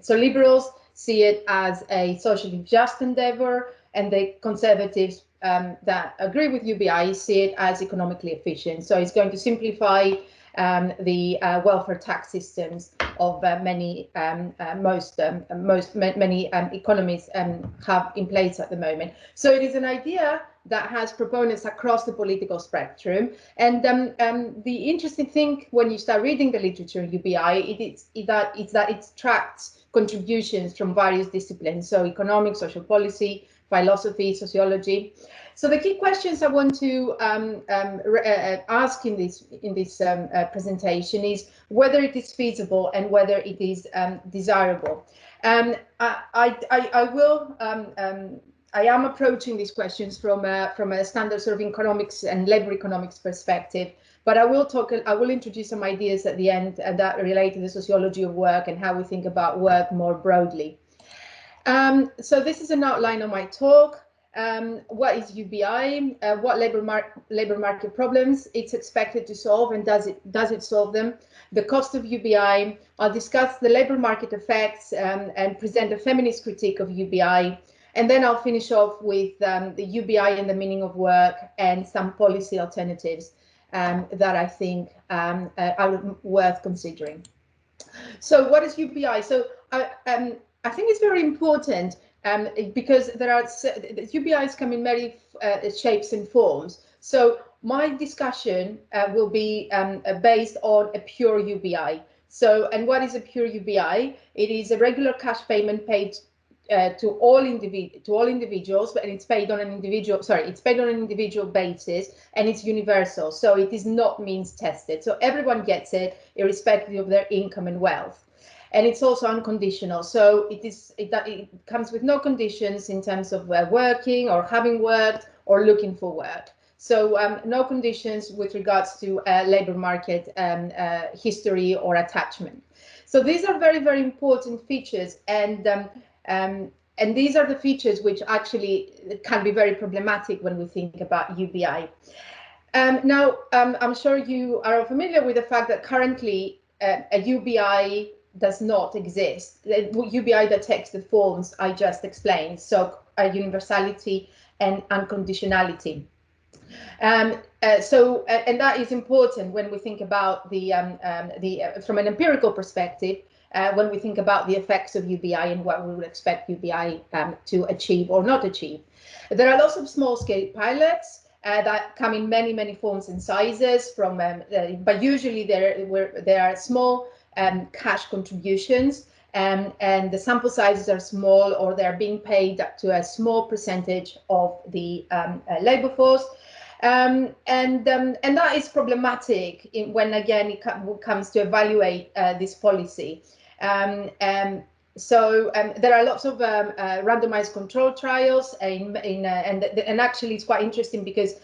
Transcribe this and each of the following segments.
So liberals see it as a socially just endeavor, and the conservatives that agree with UBI see it as economically efficient. So it's going to simplify the welfare tax systems of many economies have in place at the moment. So it is an idea that has proponents across the political spectrum. And the interesting thing when you start reading the literature of UBI, that it tracks contributions from various disciplines, so economics, social policy, philosophy, sociology. So the key questions I want to ask in this presentation is whether it is feasible and whether it is desirable. I am approaching these questions from a standard sort of economics and labor economics perspective, but I will introduce some ideas at the end that relate to the sociology of work and how we think about work more broadly. So this is an outline of my talk. What is UBI? What labor market problems it's expected to solve, and does it solve them? The cost of UBI. I'll discuss the labor market effects and present a feminist critique of UBI. And then I'll finish off with the UBI and the meaning of work and some policy alternatives that I think are worth considering. So what is UBI? So I think it's very important because UBIs come in many shapes and forms. So my discussion will be based on a pure UBI. And what is a pure UBI? It is a regular cash payment paid to all individuals, and it's paid on an individual basis, and it's universal. So it is not means tested. So everyone gets it, irrespective of their income and wealth. And it's also unconditional. So it comes with no conditions in terms of working or having worked or looking for work. So no conditions with regards to labor market history or attachment. So these are very, very important features, and these are the features which actually can be very problematic when we think about UBI. Now, I'm sure you are familiar with the fact that currently a UBI does not exist. The UBI that takes the forms I just explained, so universality and unconditionality. And that is important when we think about from an empirical perspective, when we think about the effects of UBI and what we would expect UBI to achieve or not achieve. There are lots of small-scale pilots that come in many, many forms and sizes, but usually there are small cash contributions, and the sample sizes are small, or they're being paid up to a small percentage of the labor force. And that is problematic when, again, it comes to evaluate this policy. So there are lots of randomized control trials, and actually it's quite interesting because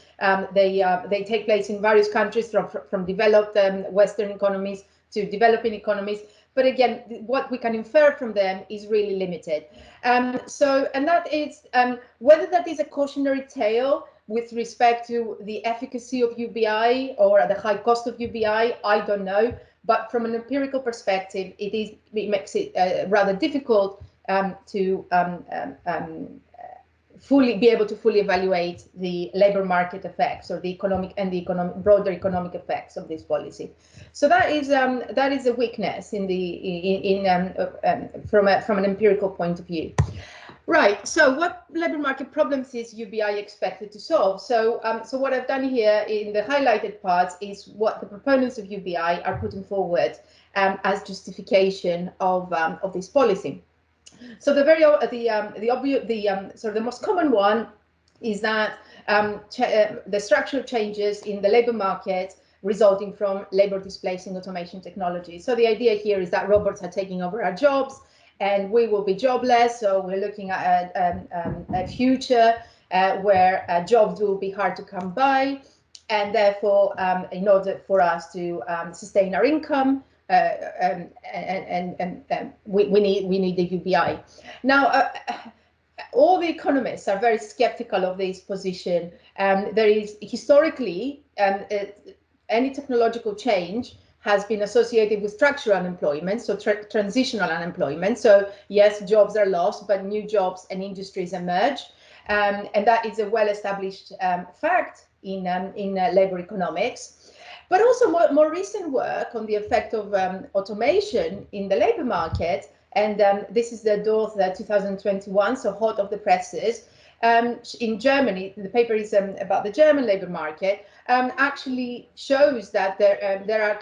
they take place in various countries, from developed Western economies to developing economies. But again, what we can infer from them is really limited. And that is whether that is a cautionary tale with respect to the efficacy of UBI or the high cost of UBI, I don't know. But from an empirical perspective, it makes it rather difficult to be able to fully evaluate the labor market effects or the broader economic effects of this policy. So that is a weakness from an empirical point of view. Right. So what labor market problems is UBI expected to solve? So what I've done here in the highlighted parts is what the proponents of UBI are putting forward as justification of this policy. So the most common one is that the structural changes in the labor market resulting from labor displacing automation technology. So the idea here is that robots are taking over our jobs, and we will be jobless. So we're looking at a future where jobs will be hard to come by, and therefore, in order for us to sustain our income, we need the UBI. Now, all the economists are very skeptical of this position. There is historically any technological change has been associated with structural unemployment, so transitional unemployment. So yes, jobs are lost, but new jobs and industries emerge. And that is a well-established fact in labor economics. But also more recent work on the effect of automation in the labor market, and this is the Dorth 2021, so hot off the presses, in Germany. The paper is about the German labor market, actually shows that there are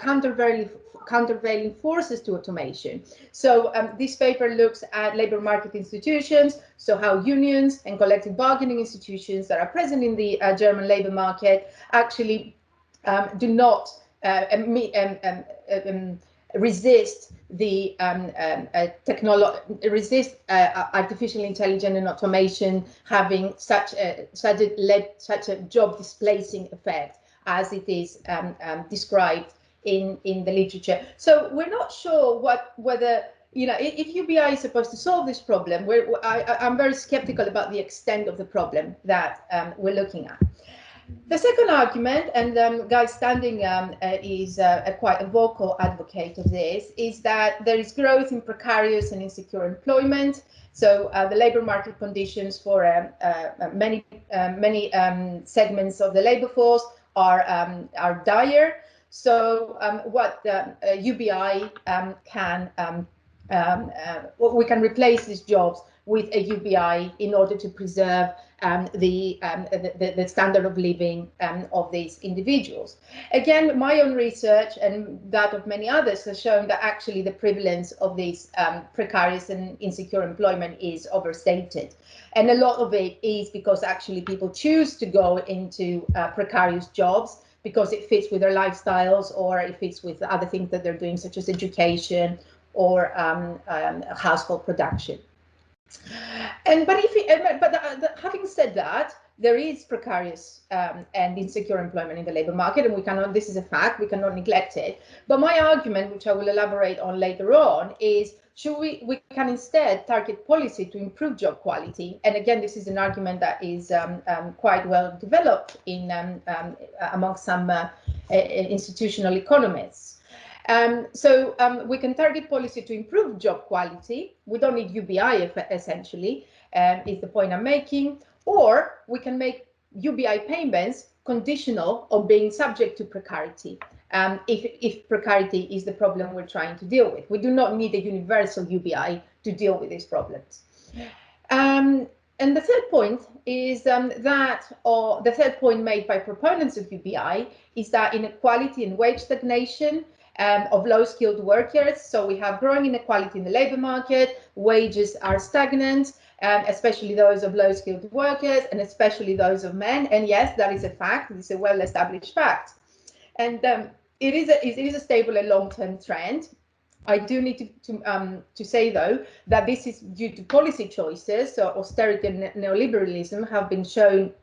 countervailing forces to automation. So this paper looks at labor market institutions, so how unions and collective bargaining institutions that are present in the German labor market actually do not resist the artificial intelligence and automation having such a job displacing effect as it is described in the literature. So we're not sure whether, you know, if UBI is supposed to solve this problem. I'm very skeptical about the extent of the problem that we're looking at. The second argument, and Guy Standing is quite a vocal advocate of this, is that there is growth in precarious and insecure employment. So the labor market conditions for many segments of the labor force are dire. So what UBI we can replace these jobs with a UBI in order to preserve the standard of living of these individuals. Again, my own research and that of many others has shown that actually the prevalence of this precarious and insecure employment is overstated. And a lot of it is because actually people choose to go into precarious jobs because it fits with their lifestyles, or it fits with other things that they're doing, such as education or household production. Having said that, there is precarious and insecure employment in the labor market, and we cannot. This is a fact. We cannot neglect it. But my argument, which I will elaborate on later on, is we can instead target policy to improve job quality. And again, this is an argument that is quite well developed in among some institutional economists. We can target policy to improve job quality. We don't need UBI essentially, is the point I'm making. Or we can make UBI payments conditional on being subject to precarity, if precarity is the problem we're trying to deal with. We do not need a universal UBI to deal with these problems. And the third point is the third point made by proponents of UBI is that inequality and wage stagnation of low-skilled workers. So we have growing inequality in the labor market, wages are stagnant, especially those of low-skilled workers and especially those of men. And yes, that is a fact. It's a well-established fact. And it is a stable and long-term trend. I do need to say, though, that this is due to policy choices. So austerity and neoliberalism have been shown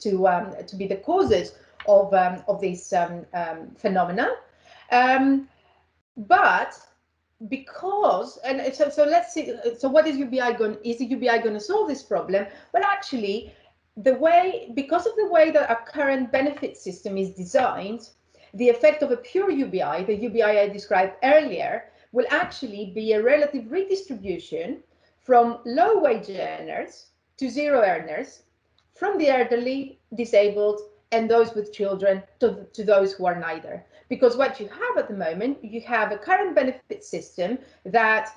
to be the causes of this phenomena. But because, and so let's see, so what is UBI going, is the UBI going to solve this problem? Well, actually, because of the way that our current benefit system is designed, the effect of a pure UBI, the UBI I described earlier, will actually be a relative redistribution from low wage earners to zero earners, from the elderly, disabled, and those with children to those who are neither. Because what you have at the moment, you have a current benefit system that,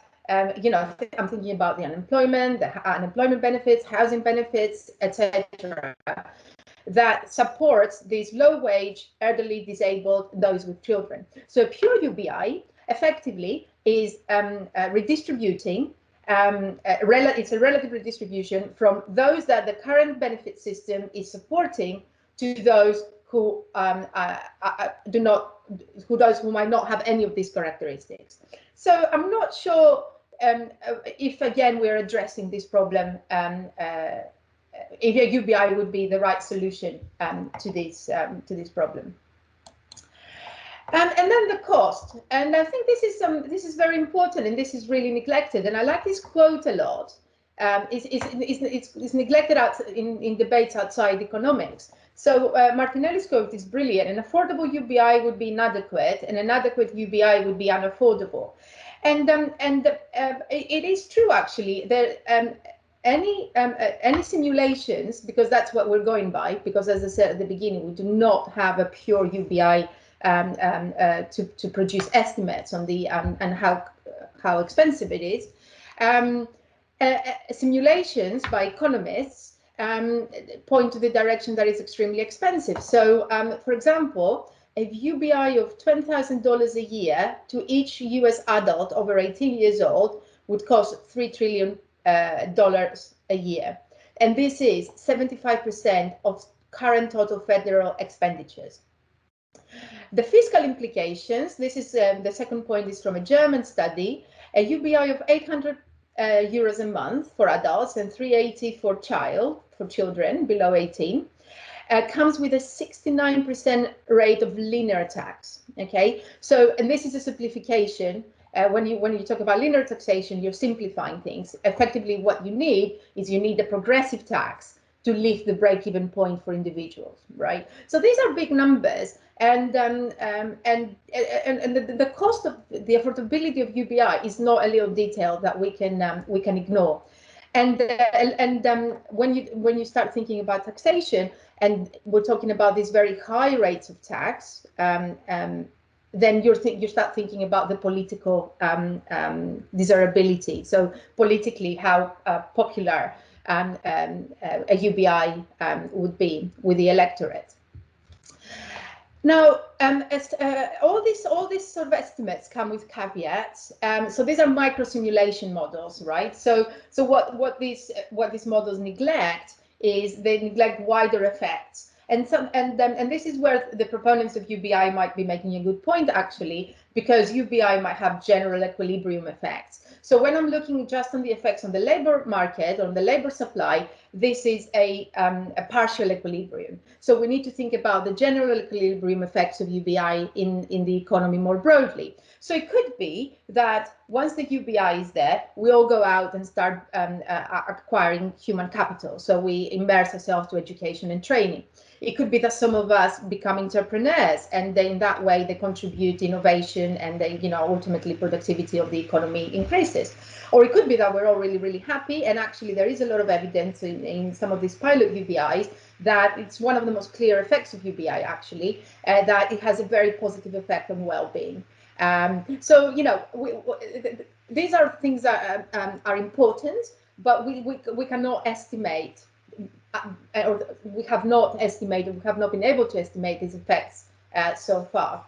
you know, I'm thinking about the unemployment benefits, housing benefits, etc., that supports these low wage, elderly, disabled, those with children. So pure UBI effectively is redistributing, it's a relative redistribution from those that the current benefit system is supporting to those who those who might not have any of these characteristics. So I'm not sure if again we're addressing this problem, if a UBI would be the right solution to this problem. And then the cost, and I think this is very important, and this is really neglected. And I like this quote a lot. It's neglected in debates outside economics. So Martinelli's quote is brilliant. An affordable UBI would be inadequate, and an adequate UBI would be unaffordable. And it is true, actually. Any simulations, because that's what we're going by, because as I said at the beginning, we do not have a pure UBI to produce estimates on the and how expensive it is. Simulations by economists point to the direction that is extremely expensive. So, for example, a UBI of $20,000 a year to each US adult over 18 years old would cost $3 trillion a year. And this is 75% of current total federal expenditures. The fiscal implications, this is the second point, is from a German study. A UBI of 800 euros a month for adults and 380 for children below 18 comes with a 69% rate of linear tax. Okay, so, and this is a simplification. When you talk about linear taxation, you're simplifying things. Effectively, what you need is a progressive tax to lift the break-even point for individuals, right? So these are big numbers, and the cost of the affordability of UBI is not a little detail that we can ignore. And when you start thinking about taxation, and we're talking about these very high rates of tax, then you start thinking about the political desirability. So politically, how popular a UBI would be with the electorate. Now, all these sort of estimates come with caveats. So these are micro simulation models, right? So what these models neglect is they neglect wider effects. And this is where the proponents of UBI might be making a good point, actually, because UBI might have general equilibrium effects. So when I'm looking just on the effects on the labor market, on the labor supply, this is a partial equilibrium. So we need to think about the general equilibrium effects of UBI in the economy more broadly. So it could be that once the UBI is there, we all go out and start acquiring human capital. So we immerse ourselves to education and training. It could be that some of us become entrepreneurs, and in that way they contribute innovation, and ultimately productivity of the economy increases. Or it could be that we're all really, really happy, and actually there is a lot of evidence in some of these pilot UBIs that it's one of the most clear effects of UBI, actually, that it has a very positive effect on well-being. So these are things that are important, but we cannot estimate. Or we have not been able to estimate these effects so far.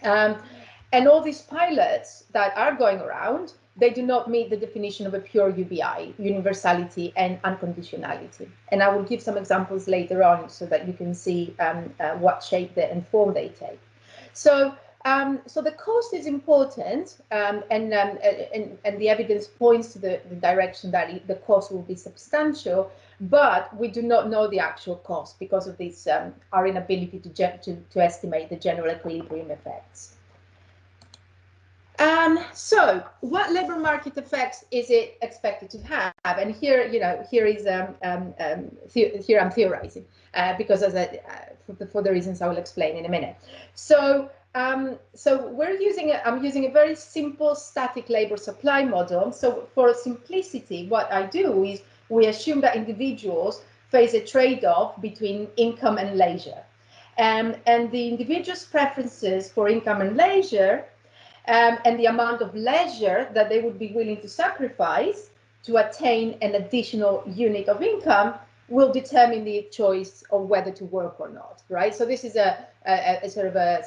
And all these pilots that are going around, they do not meet the definition of a pure UBI, universality and unconditionality. And I will give some examples later on so that you can see what shape and form they take. So the cost is important, and the evidence points to the direction that the cost will be substantial, but we do not know the actual cost because of this our inability to estimate the general equilibrium effects. So what labor market effects is it expected to have? And here, here I'm theorizing because for the reasons I will explain in a minute. So I'm using a very simple static labor supply model. So for simplicity, what I do is we assume that individuals face a trade-off between income and leisure. And the individual's preferences for income and leisure and the amount of leisure that they would be willing to sacrifice to attain an additional unit of income will determine the choice of whether to work or not, right? So this is a sort of a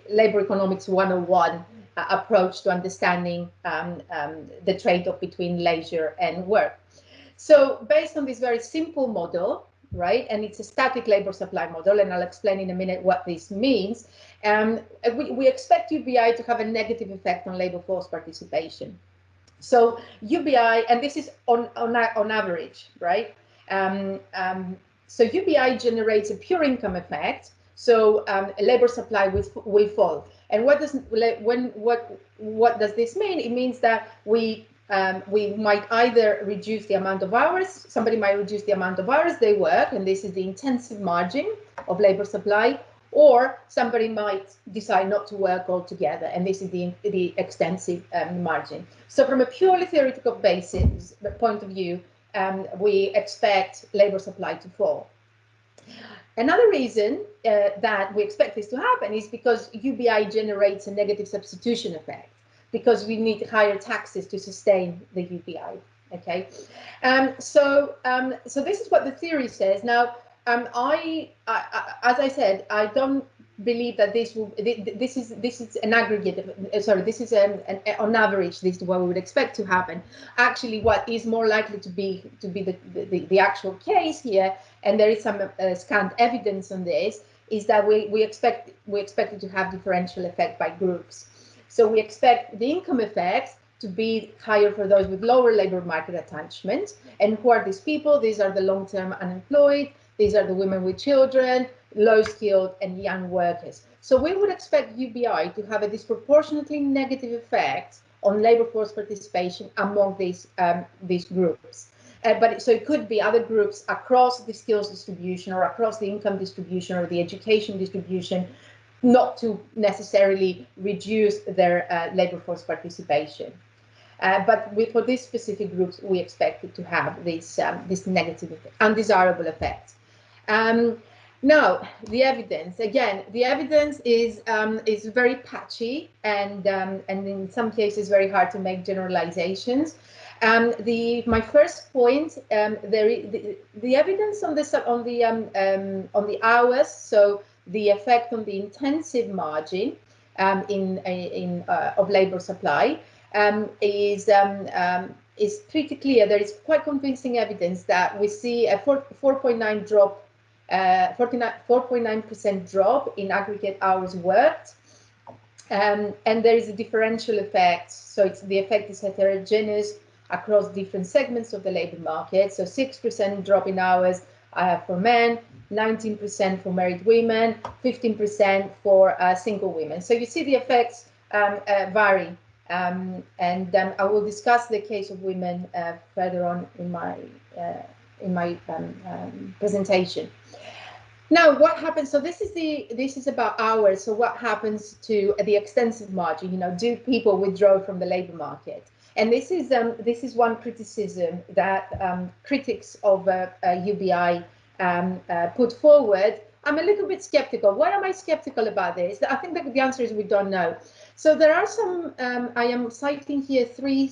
labor economics 101 approach to understanding the trade-off between leisure and work. So based on this very simple model, right, and it's a static labor supply model, and I'll explain in a minute what this means, we expect UBI to have a negative effect on labor force participation. So UBI, and this is on average, right? So UBI generates a pure income effect, so labor supply will fall. And what does this mean? It means that we we might either reduce the amount of hours, somebody might reduce the amount of hours they work, and this is the intensive margin of labor supply, or somebody might decide not to work altogether, and this is the extensive margin. So from a purely theoretical basis point of view, we expect labor supply to fall. Another reason that we expect this to happen is because UBI generates a negative substitution effect, because we need higher taxes to sustain the UBI. Okay, so this is what the theory says. Now, as I said, I don't believe that this will. This is an aggregate. Sorry, this is on average. This is what we would expect to happen. Actually, what is more likely to be the actual case here, and there is some scant evidence on this, is that we expect it to have differential effect by groups. So we expect the income effects to be higher for those with lower labor market attachment. And who are these people? These are the long-term unemployed. These are the women with children, low-skilled, and young workers. So we would expect UBI to have a disproportionately negative effect on labor force participation among these groups. So it could be other groups across the skills distribution, or across the income distribution, or the education distribution, not to necessarily reduce their labor force participation. But for these specific groups, we expect it to have this negative effect, undesirable effect. Now, the evidence. Again, the evidence is very patchy, and in some cases very hard to make generalizations. My first point, the evidence on the hours, so the effect on the intensive margin of labor supply is pretty clear. There is quite convincing evidence that we see a 4.9% drop in aggregate hours worked, and there is a differential effect. So the effect is heterogeneous across different segments of the labor market. So 6% drop in hours for men, 19% for married women, 15% for single women. So you see the effects vary, and I will discuss the case of women further on in my presentation. Now, what happens? So this is about hours. So what happens to the extensive margin? You know, do people withdraw from the labor market? And this is one criticism that critics of UBI put forward. I'm a little bit skeptical. Why am I skeptical about this? I think that the answer is we don't know. So there are some. I am citing here three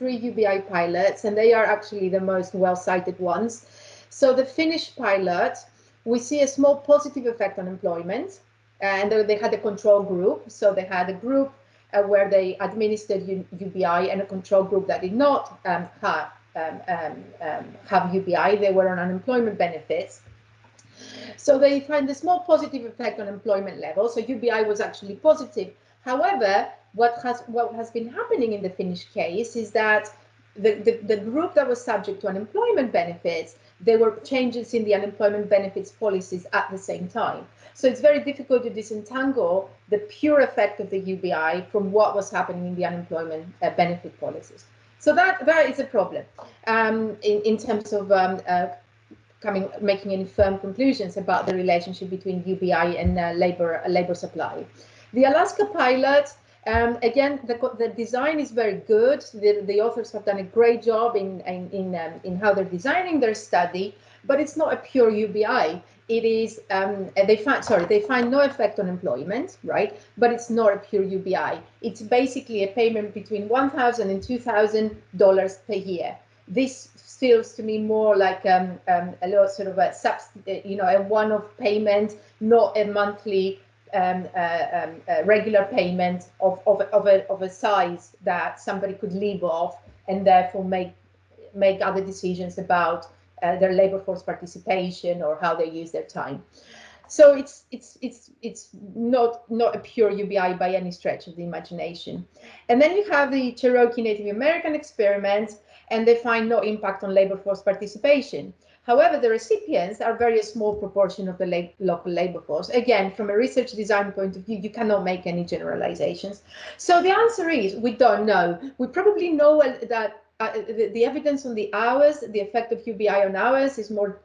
UBI pilots, and they are actually the most well-cited ones. So the Finnish pilot, we see a small positive effect on employment, and they had a control group. So they had a group where they administered UBI, and a control group that did not have UBI. They were on unemployment benefits. So they find a small positive effect on employment level. So UBI was actually positive. However, what has been happening in the Finnish case is that the group that was subject to unemployment benefits, there were changes in the unemployment benefits policies at the same time. So it's very difficult to disentangle the pure effect of the UBI from what was happening in the unemployment benefit policies. So that is a problem in terms of making any firm conclusions about the relationship between UBI and labor supply. The Alaska pilot, again, the design is very good. The authors have done a great job in how they're designing their study, but it's not a pure UBI. It is they find no effect on employment, right? But it's not a pure UBI. It's basically a payment between $1,000 and $2,000 per year. This feels to me more like a little sort of a one-off payment, not a monthly regular payment of a size that somebody could live off and therefore make other decisions about their labor force participation or how they use their time. So it's not a pure UBI by any stretch of the imagination. And then you have the Cherokee Native American experiment, and they find no impact on labor force participation. However, the recipients are very small proportion of the local labor force. Again, from a research design point of view, you cannot make any generalizations. So the answer is we don't know. We probably know that the evidence on the hours, the effect of UBI on hours is more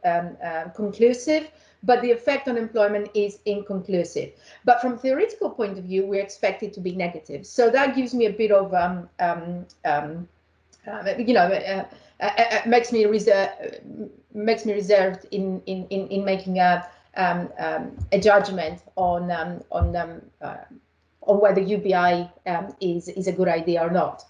conclusive, but the effect on employment is inconclusive. But from a theoretical point of view, we expect it to be negative. So that gives me a bit of, makes me reserved in making a judgment on whether UBI is a good idea or not.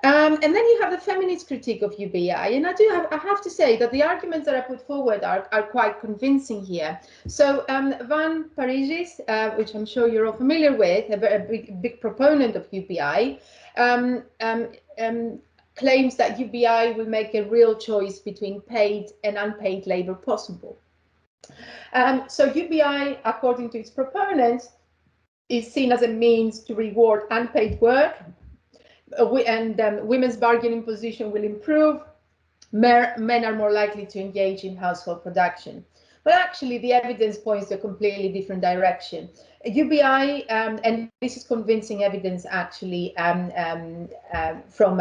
And then you have the feminist critique of UBI, and I have to say that the arguments that I put forward are quite convincing here. So Van Parijs, which I'm sure you're all familiar with, a big proponent of UBI, claims that UBI will make a real choice between paid and unpaid labor possible. So UBI, according to its proponents, is seen as a means to reward unpaid work, and women's bargaining position will improve. Men are more likely to engage in household production. But actually, the evidence points to a completely different direction. UBI, and this is convincing evidence actually from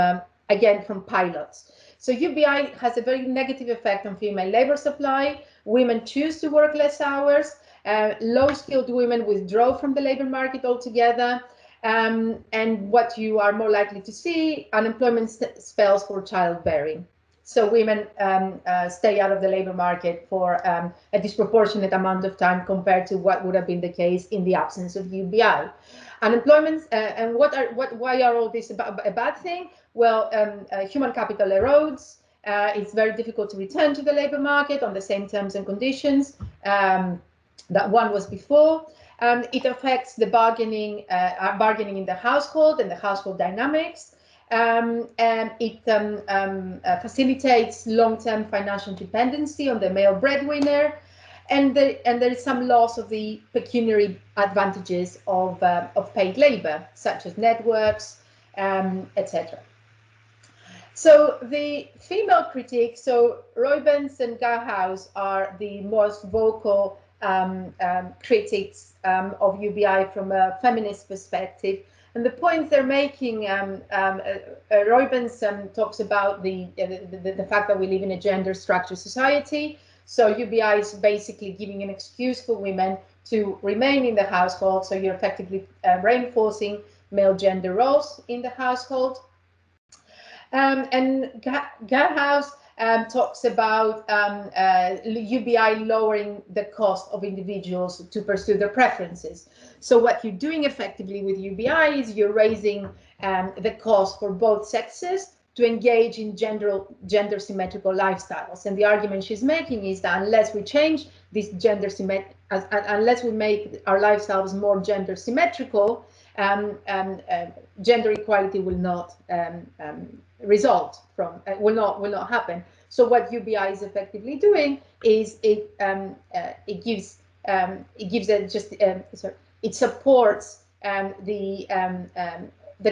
pilots. So UBI has a very negative effect on female labor supply. Women choose to work less hours. Low-skilled women withdraw from the labor market altogether. And what you are more likely to see, unemployment spells for childbearing. So women stay out of the labor market for a disproportionate amount of time compared to what would have been the case in the absence of UBI. Unemployment, and why are all this a bad thing? Well, human capital erodes. It's very difficult to return to the labor market on the same terms and conditions that one was before. It affects the bargaining in the household and the household dynamics. And it facilitates long-term financial dependency on the male breadwinner, and there is some loss of the pecuniary advantages of paid labor, such as networks, etc. So the female critiques, so Roybens and Garhaus are the most vocal critics of UBI from a feminist perspective, and the points they're making, Roybens talks about the fact that we live in a gender-structured society. So UBI is basically giving an excuse for women to remain in the household. So you're effectively reinforcing male gender roles in the household. And Garhaus talks about UBI lowering the cost of individuals to pursue their preferences. So what you're doing effectively with UBI is you're raising the cost for both sexes to engage in gender symmetrical lifestyles. And the argument she's making is that unless we change this unless we make our lifestyles more gender symmetrical, gender equality will not result from will not happen. So what UBI is effectively doing is it supports the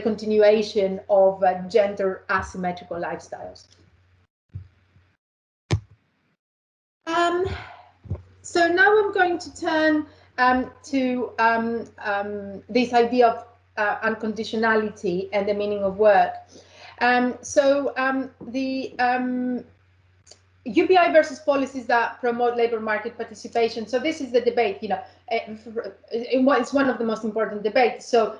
continuation of gender asymmetrical lifestyles. So now I'm going to turn to this idea of unconditionality and the meaning of work. The UBI versus policies that promote labor market participation. So this is the debate, it's one of the most important debates. So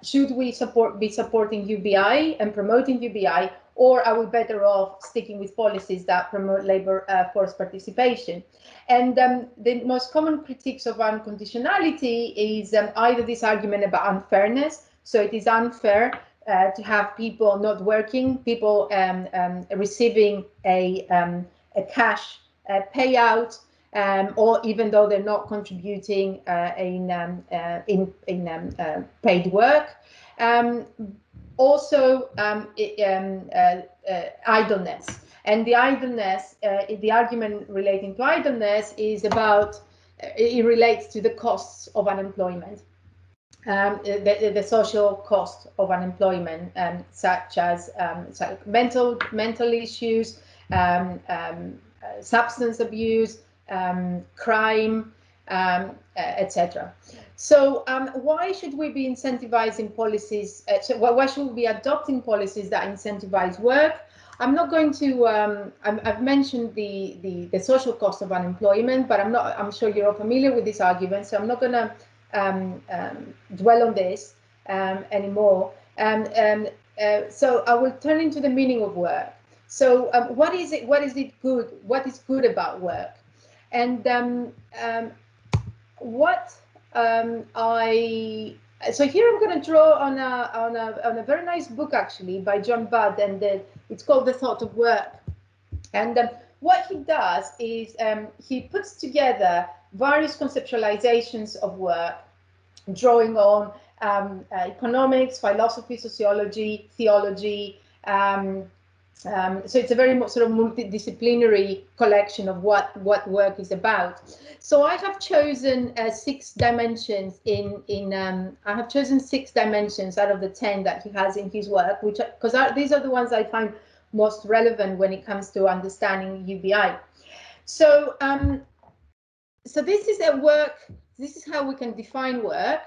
should we be supporting UBI and promoting UBI, or are we better off sticking with policies that promote labor force participation? And the most common critiques of unconditionality is either this argument about unfairness. So it is unfair to have people not working, people receiving a cash payout, or even though they're not contributing in paid work. Also, idleness. And the idleness, the argument relating to idleness is about, it relates to the costs of unemployment. The social cost of unemployment, such as mental issues, substance abuse, crime, etc. So why should we be incentivizing policies? Why should we be adopting policies that incentivize work? I'm not going to. I've mentioned the social cost of unemployment, but I'm sure you're all familiar with this argument, so I'm not going to dwell on this anymore. So I will turn into the meaning of work. So what is it? What is it good? What is good about work? And so here I'm going to draw on a very nice book actually by John Budd, and it's called The Thought of Work. And what he does is he puts together various conceptualizations of work, drawing on economics, philosophy, sociology, theology. So it's a very sort of multidisciplinary collection of what work is about. So I have chosen 6 dimensions I have chosen 6 dimensions out of the 10 that he has in his work, which because these are the ones I find most relevant when it comes to understanding UBI. So so this is a work. This is how we can define work.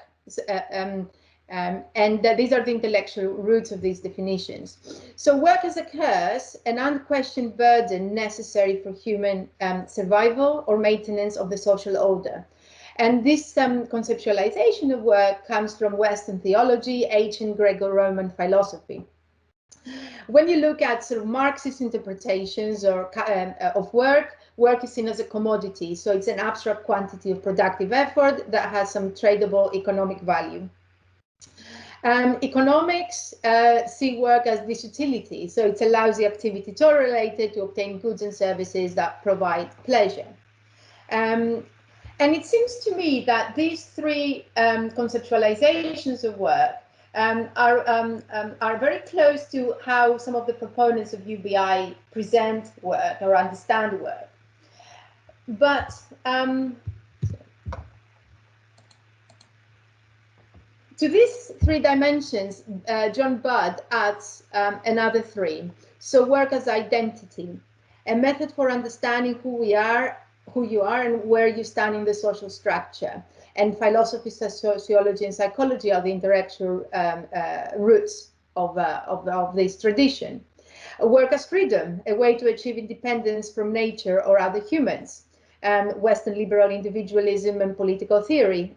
And these are the intellectual roots of these definitions. So work as occurs, an unquestioned burden necessary for human survival or maintenance of the social order. And this conceptualization of work comes from Western theology, ancient Greco-Roman philosophy. When you look at sort of Marxist interpretations of work, work is seen as a commodity. So it's an abstract quantity of productive effort that has some tradable economic value. Economics see work as this utility, so it's a lousy activity related to obtain goods and services that provide pleasure. And it seems to me that these 3 conceptualizations of work are very close to how some of the proponents of UBI present work or understand work. But to these 3 dimensions, John Budd adds another 3. So work as identity, a method for understanding who you are, and where you stand in the social structure. And philosophy, sociology, and psychology are the intellectual roots of this tradition. Work as freedom, a way to achieve independence from nature or other humans. Western liberal individualism and political theory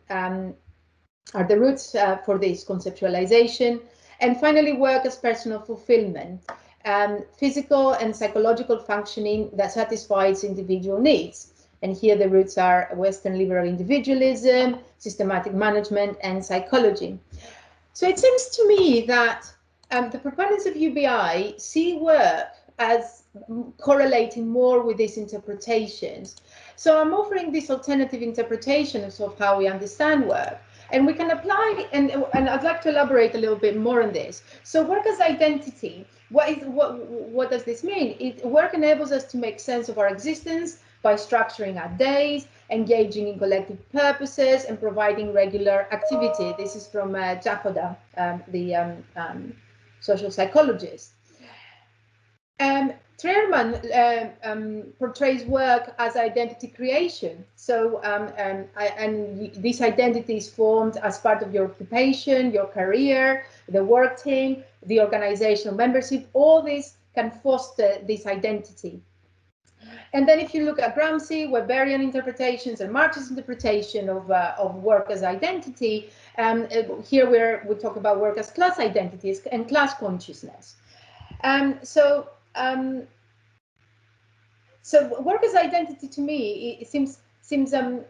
are the roots for this conceptualization. And finally, work as personal fulfillment, physical and psychological functioning that satisfies individual needs. And here the roots are Western liberal individualism, systematic management, and psychology. So it seems to me that the proponents of UBI see work as correlating more with these interpretations. So I'm offering this alternative interpretation of how we understand work. And we can apply, and I'd like to elaborate a little bit more on this. So work as identity, what does this mean? Work enables us to make sense of our existence by structuring our days, engaging in collective purposes, and providing regular activity. This is from Jacoda, the social psychologist. Trehrman portrays work as identity creation. So, and this identity is formed as part of your occupation, your career, the work team, the organizational membership. All this can foster this identity. And then if you look at Gramsci, Weberian interpretations, and Marxist interpretation of work as identity, here we talk about work as class identities and class consciousness. So work as identity to me, it seems an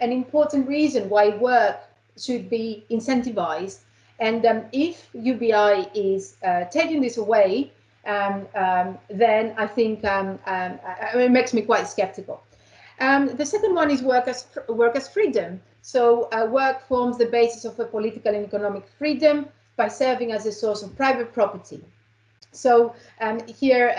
important reason why work should be incentivized. And if UBI is taking this away, then I think it makes me quite skeptical. The second one is work as freedom. So work forms the basis of a political and economic freedom by serving as a source of private property. So here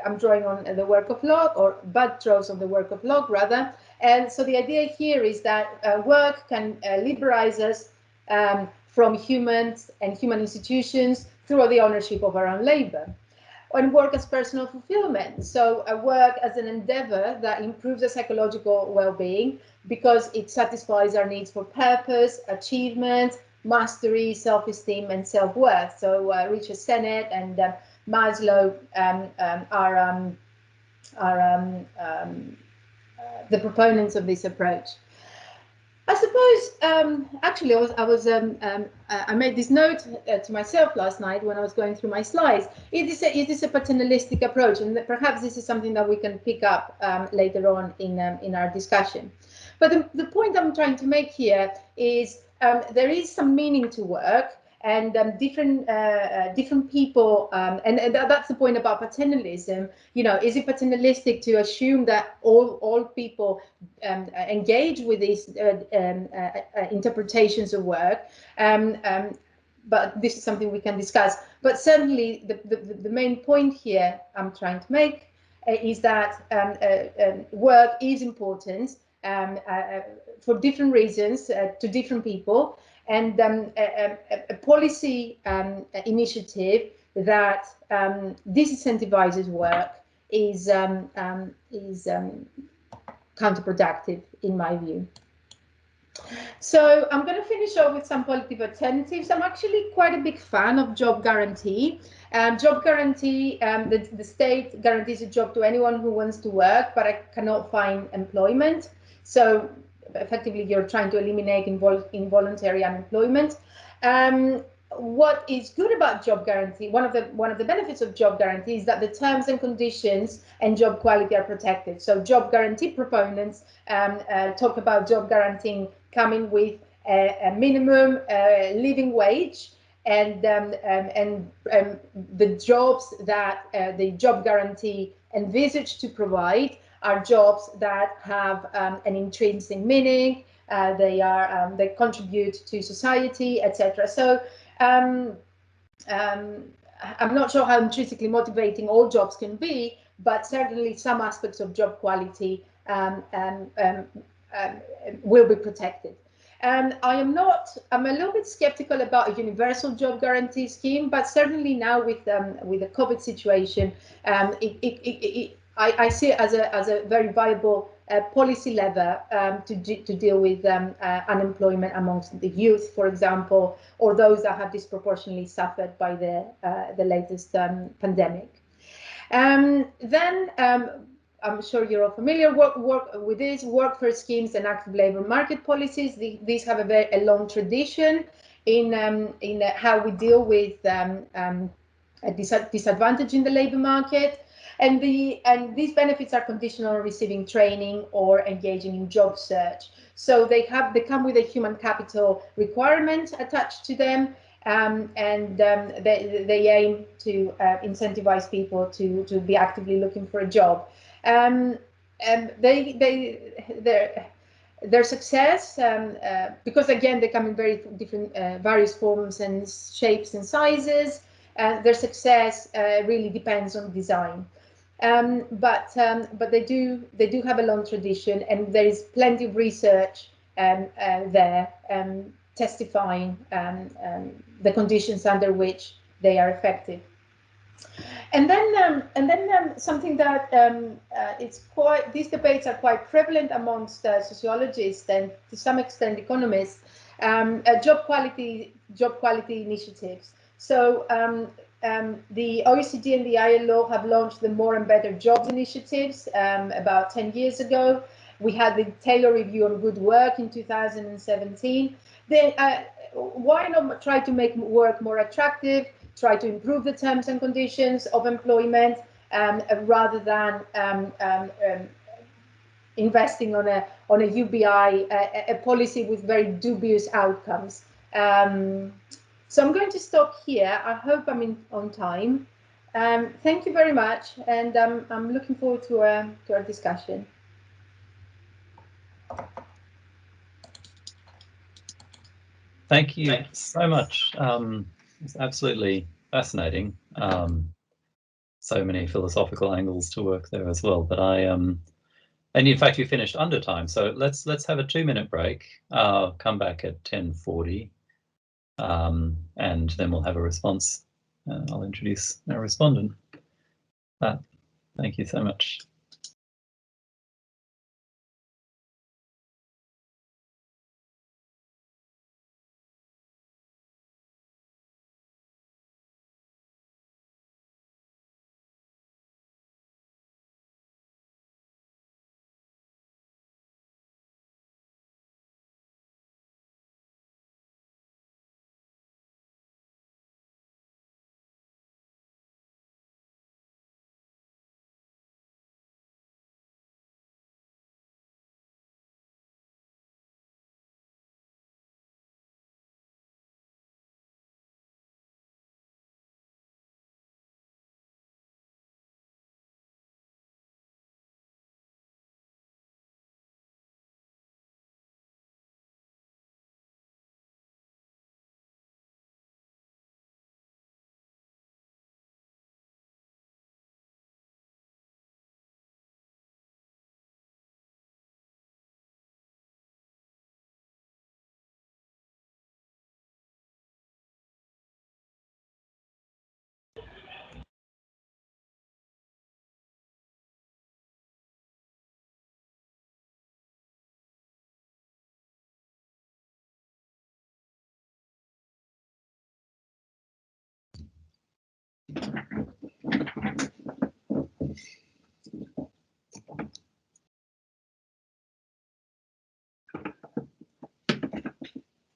I'm drawing on the work of Locke, or Budd draws on the work of Locke rather. And so the idea here is that work can liberalize us from humans and human institutions through the ownership of our own labor. and work as personal fulfillment. So work as an endeavor that improves the psychological well-being because it satisfies our needs for purpose, achievement, mastery, self-esteem, and self-worth. So Richard Sennett and Maslow are the proponents of this approach. I suppose, actually, I made this note to myself last night when I was going through my slides. Is this a paternalistic approach? And perhaps this is something that we can pick up later on in our discussion. But the point I'm trying to make here is there is some meaning to work, and different people, and that's the point about paternalism. You know, is it paternalistic to assume that all people engage with these interpretations of work? But this is something we can discuss. But certainly, the main point here I'm trying to make is that work is important for different reasons to different people. And a policy initiative that disincentivizes work is counterproductive, in my view. So I'm going to finish off with some positive alternatives. I'm actually quite a big fan of job guarantee. Job guarantee, the state guarantees a job to anyone who wants to work, but I cannot find employment. So effectively, you're trying to eliminate involuntary unemployment. What is good about job guarantee, one of the benefits of job guarantee is that the terms and conditions and job quality are protected. So job guarantee proponents talk about job guaranteeing coming with a minimum living wage, and the jobs that the job guarantee envisaged to provide are jobs that have an intrinsic meaning. They contribute to society, etc. So I'm not sure how intrinsically motivating all jobs can be, but certainly some aspects of job quality will be protected. I'm a little bit skeptical about a universal job guarantee scheme, but certainly now with the COVID situation, I see it as a very viable policy lever to deal with unemployment amongst the youth, for example, or those that have disproportionately suffered by the latest pandemic. Then I'm sure you're all familiar with this. Workforce schemes and active labor market policies. These have a long tradition in how we deal with a disadvantage in the labor market. And these benefits are conditional on receiving training or engaging in job search. So they come with a human capital requirement attached to them, and they aim to incentivize people to be actively looking for a job. And their success, because again they come in very different, various forms and shapes and sizes. Their success really depends on design. But they do have a long tradition, and there is plenty of research there testifying the conditions under which they are effective. And then something that these debates are quite prevalent amongst sociologists and to some extent economists. Job quality initiatives. So the OECD and the ILO have launched the More and Better Jobs initiatives about 10 years ago. We had the Taylor Review on Good Work in 2017. Why not try to make work more attractive, try to improve the terms and conditions of employment, rather than investing on a UBI, a policy with very dubious outcomes. So I'm going to stop here. I hope I'm on time. Thank you very much, and I'm looking forward to our discussion. Thank you so much. It's absolutely fascinating. So many philosophical angles to work there as well. But and in fact, you finished under time. So let's have a 2-minute break. Come back at 10:40. And then we'll have a response. I'll introduce our respondent. Thank you so much.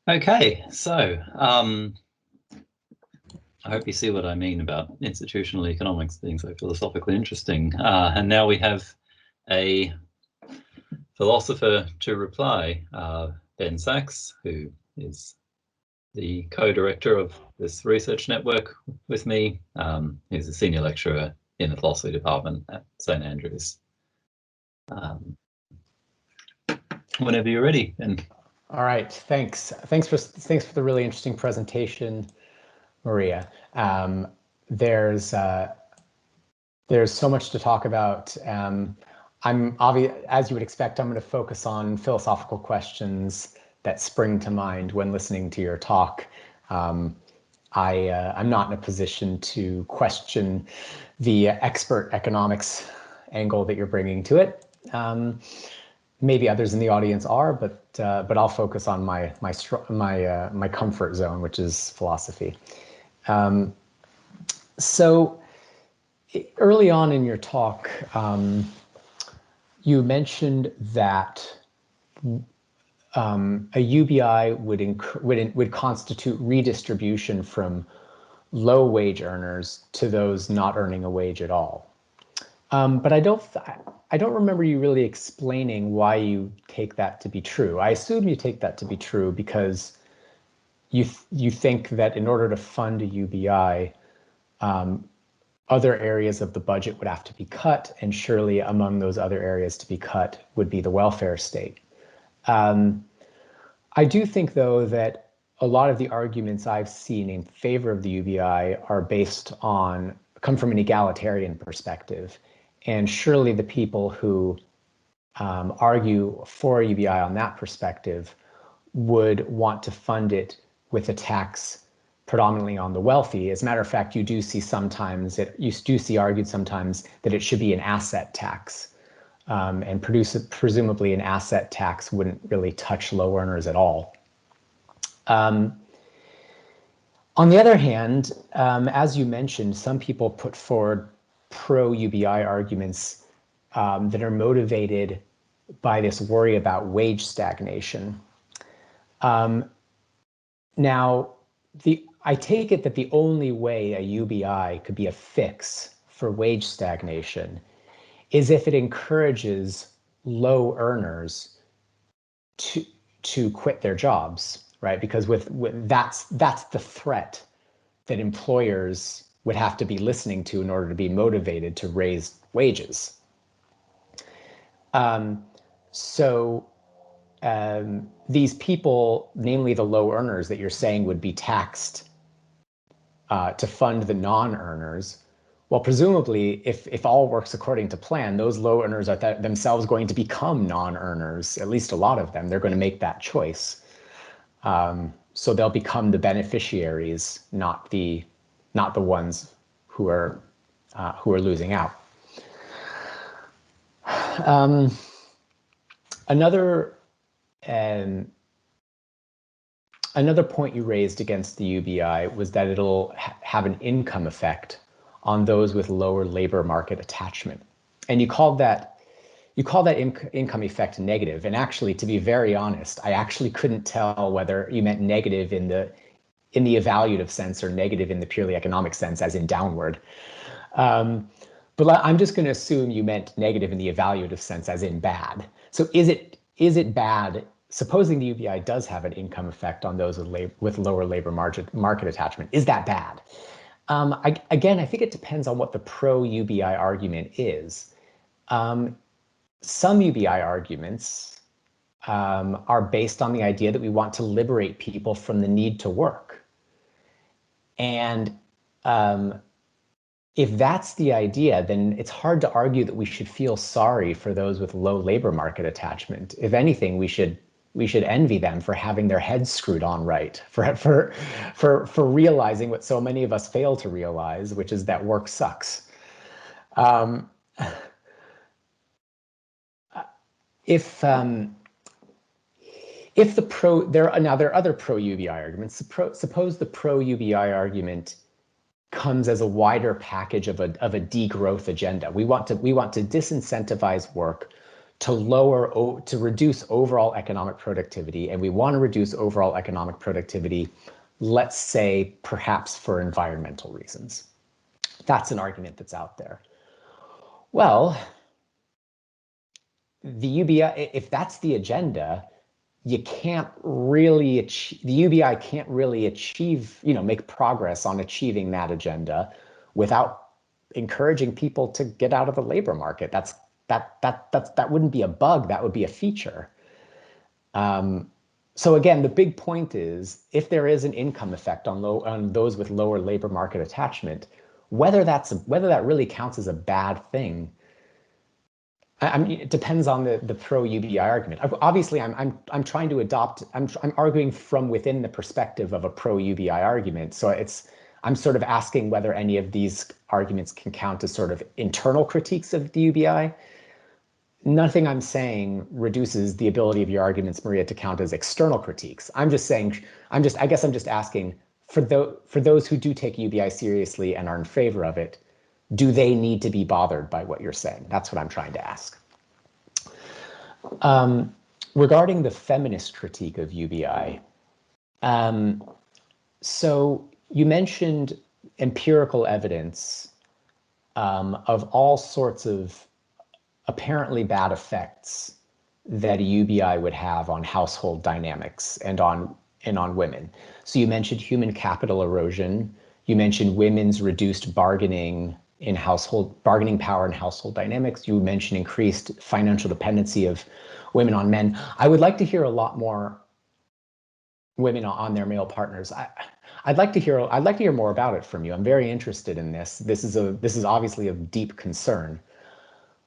Okay, so I hope you see what I mean about institutional economics being so philosophically interesting. And now we have a philosopher to reply, Ben Sachs, who is the co-director of this research network with me. He's a senior lecturer in the philosophy department at St. Andrews. Whenever you're ready, Ben. All right, thanks. Thanks for the really interesting presentation, Maria. There's so much to talk about. As you would expect, I'm going to focus on philosophical questions that spring to mind when listening to your talk. I'm not in a position to question the expert economics angle that you're bringing to it. Maybe others in the audience are, but I'll focus on my comfort zone, which is philosophy. So early on in your talk, you mentioned that a UBI would constitute redistribution from low wage earners to those not earning a wage at all. But I don't remember you really explaining why you take that to be true. I assume you take that to be true because you think that in order to fund a UBI, other areas of the budget would have to be cut, and surely among those other areas to be cut would be the welfare state. I do think, though, that a lot of the arguments I've seen in favor of the UBI come from an egalitarian perspective. And surely the people who argue for a UBI on that perspective would want to fund it with a tax predominantly on the wealthy. As a matter of fact, you do see argued sometimes that it should be an asset tax, and presumably an asset tax wouldn't really touch low earners at all. On the other hand, as you mentioned, some people put forward pro-UBI arguments that are motivated by this worry about wage stagnation. Now, I take it that the only way a UBI could be a fix for wage stagnation is if it encourages low earners to quit their jobs, right? Because that's the threat that employers would have to be listening to in order to be motivated to raise wages. These people, namely the low earners that you're saying would be taxed to fund the non-earners, well, presumably, if all works according to plan, those low earners are themselves going to become non-earners, at least a lot of them. They're going to make that choice. So they'll become the beneficiaries, not the ones who are losing out. Another point you raised against the UBI was that it'll have an income effect on those with lower labor market attachment, and you called that income effect negative. And actually, to be very honest, I actually couldn't tell whether you meant negative in the evaluative sense or negative in the purely economic sense, as in downward. But I'm just going to assume you meant negative in the evaluative sense, as in bad. So is it bad? Supposing the UBI does have an income effect on those with lower labor market attachment, is that bad? Again, I think it depends on what the pro-UBI argument is. Some UBI arguments are based on the idea that we want to liberate people from the need to work. And if that's the idea, then it's hard to argue that we should feel sorry for those with low labor market attachment. If anything, we should envy them for having their heads screwed on right, for realizing what so many of us fail to realize, which is that work sucks. If there are other pro-UBI arguments. Suppose the pro-UBI argument comes as a wider package of a degrowth agenda. We want to disincentivize work to reduce overall economic productivity, and we want to reduce overall economic productivity, let's say perhaps for environmental reasons. That's an argument that's out there. Well, the UBI, if that's the agenda, the UBI can't really achieve, make progress on achieving that agenda without encouraging people to get out of the labor market. That wouldn't be a bug, that would be a feature. So again, the big point is, if there is an income effect on those with lower labor market attachment, whether that really counts as a bad thing, I mean, it depends on the pro-UBI argument. Obviously, I'm trying to I'm arguing from within the perspective of a pro-UBI argument. So I'm sort of asking whether any of these arguments can count as sort of internal critiques of the UBI. Nothing I'm saying reduces the ability of your arguments, Maria, to count as external critiques. I'm just saying, I guess I'm just asking, for those who do take UBI seriously and are in favor of it, do they need to be bothered by what you're saying? That's what I'm trying to ask. Regarding the feminist critique of UBI, so you mentioned empirical evidence of all sorts of apparently bad effects that a UBI would have on household dynamics and on women. So you mentioned human capital erosion. You mentioned women's reduced bargaining power in household dynamics. You mentioned increased financial dependency of women on men. I would like to hear a lot more women on their male partners. I'd like to hear more about it from you. I'm very interested in this. This is obviously of deep concern.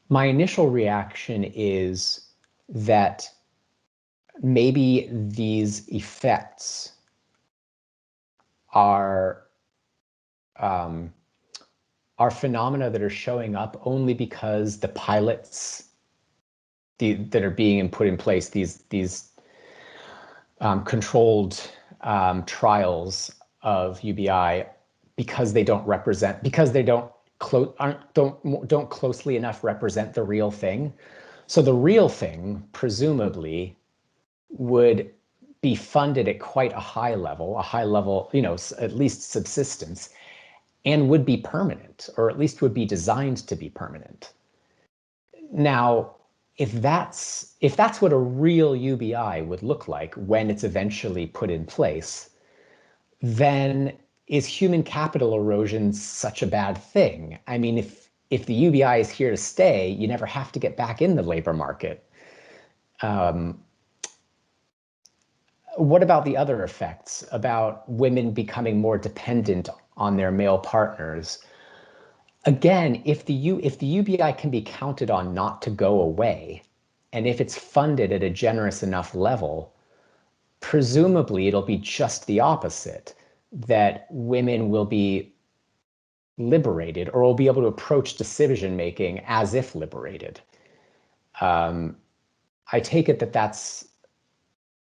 My initial reaction is that maybe these effects are phenomena that are showing up only because the pilots that are being put in place, these controlled trials of UBI, because they don't closely enough represent the real thing. So the real thing, presumably, would be funded at quite a high level, at least subsistence, and would be permanent, or at least would be designed to be permanent. Now, if that's what a real UBI would look like when it's eventually put in place, then is human capital erosion such a bad thing? I mean, if the UBI is here to stay, you never have to get back in the labor market. What about the other effects, about women becoming more dependent on their male partners? Again, if the UBI can be counted on not to go away, and if it's funded at a generous enough level, presumably it'll be just the opposite, that women will be liberated, or will be able to approach decision making as if liberated. I take it that that's,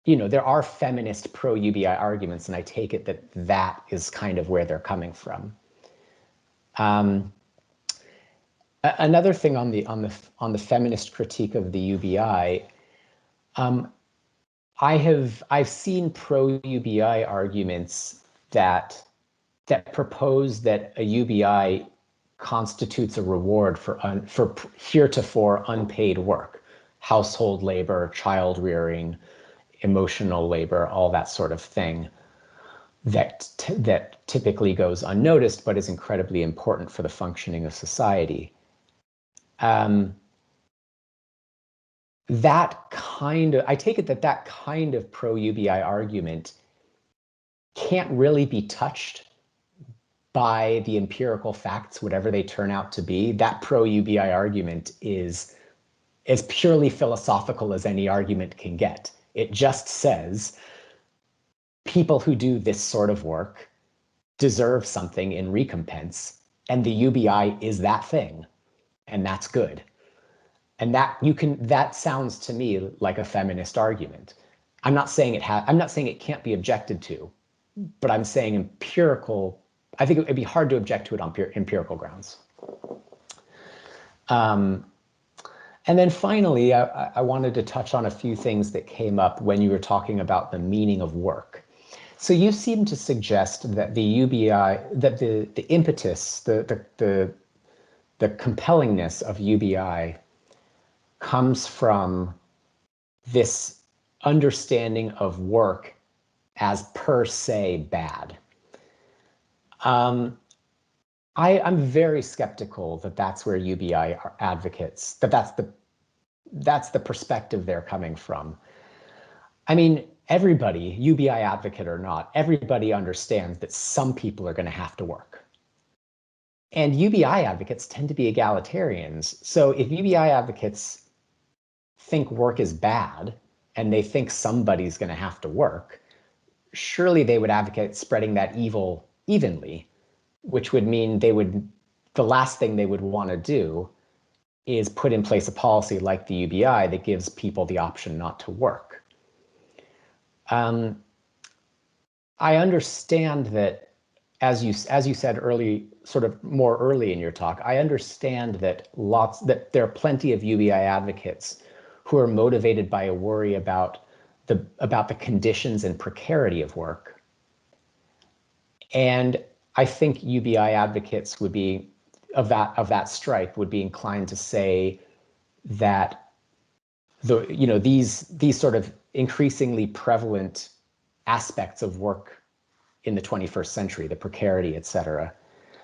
there are feminist pro-UBI arguments, and I take it that that is kind of where they're coming from. Another thing on the feminist critique of the UBI, I've seen pro-UBI arguments that propose that a UBI constitutes a reward for heretofore unpaid work, household labor, child rearing, emotional labor, all that sort of thing that typically goes unnoticed but is incredibly important for the functioning of society. I take it that kind of pro-UBI argument can't really be touched by the empirical facts, whatever they turn out to be. That pro-UBI argument is as purely philosophical as any argument can get. It just says people who do this sort of work deserve something in recompense, and the UBI is that thing, and that's good. And that sounds to me like a feminist argument. I'm not saying it can't be objected to, but I'm saying I think it'd be hard to object to it on empirical grounds. And then finally, I wanted to touch on a few things that came up when you were talking about the meaning of work. So you seem to suggest that the UBI, that the impetus, the compellingness of UBI comes from this understanding of work as per se bad. I'm very skeptical that that's where UBI advocates, that's the perspective they're coming from. I mean, everybody, UBI advocate or not, everybody understands that some people are going to have to work. And UBI advocates tend to be egalitarians. So if UBI advocates think work is bad and they think somebody's going to have to work, surely they would advocate spreading that evil evenly, which would mean the last thing they would want to do is put in place a policy like the UBI that gives people the option not to work. I understand that, as you said early, sort of more early in your talk, I understand that there are plenty of UBI advocates who are motivated by a worry about the conditions and precarity of work. And I think UBI advocates would be of that stripe would be inclined to say that these sort of increasingly prevalent aspects of work in the 21st century, the precarity, et cetera,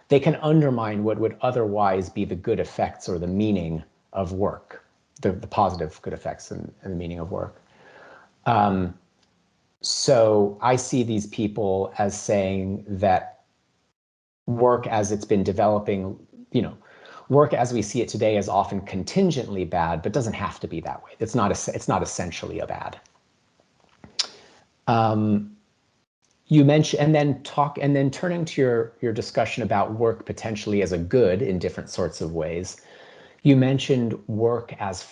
they can undermine what would otherwise be the good effects or the meaning of work, the positive good effects and the meaning of work. So I see these people as saying that work as it's been developing, work as we see it today is often contingently bad, but doesn't have to be that way. It's not essentially a bad. You mentioned, and then turning to your discussion about work potentially as a good in different sorts of ways, you mentioned work as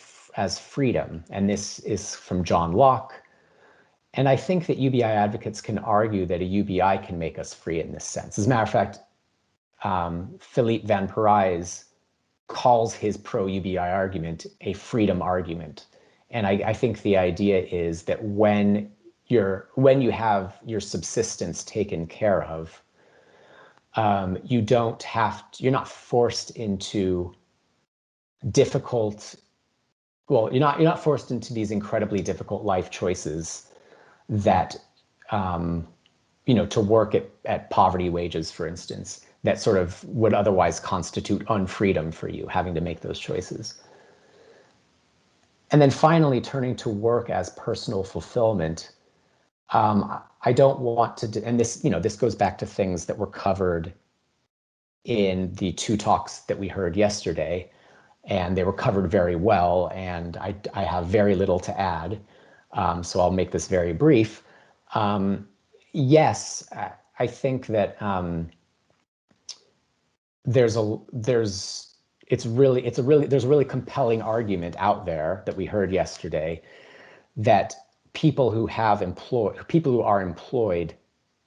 freedom, and this is from John Locke. And I think that UBI advocates can argue that a UBI can make us free in this sense. As a matter of fact, Philippe Van Parijs calls his pro-UBI argument a freedom argument. And I think the idea is that when you have your subsistence taken care of, you're not forced into you're not forced into these incredibly difficult life choices that, to work at poverty wages, for instance, that sort of would otherwise constitute unfreedom for you, having to make those choices. And then finally, turning to work as personal fulfillment, I don't want to, and this goes back to things that were covered in the two talks that we heard yesterday, and they were covered very well, and I have very little to add, so I'll make this very brief. Yes, I think that there's a really compelling argument out there that we heard yesterday that people who are employed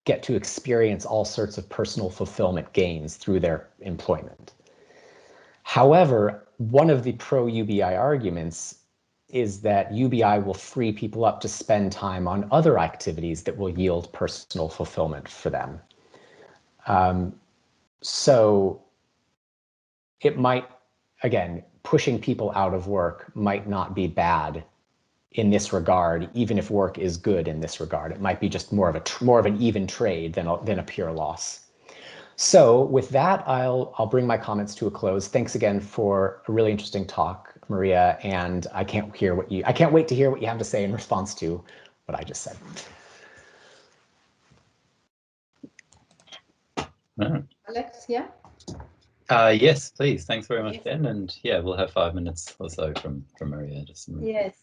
get to experience all sorts of personal fulfillment gains through their employment. However, one of the pro-UBI arguments is that UBI will free people up to spend time on other activities that will yield personal fulfillment for them. So it might, again, pushing people out of work might not be bad in this regard, even if work is good in this regard. It might be just more of an even trade than a pure loss. So with that, I'll bring my comments to a close. Thanks again for a really interesting talk, Maria, and I can't wait to hear what you have to say in response to what I just said. Alex, yeah? Yes, please. Thanks very much, Ben. And yeah, we'll have 5 minutes or so from Maria. Yes.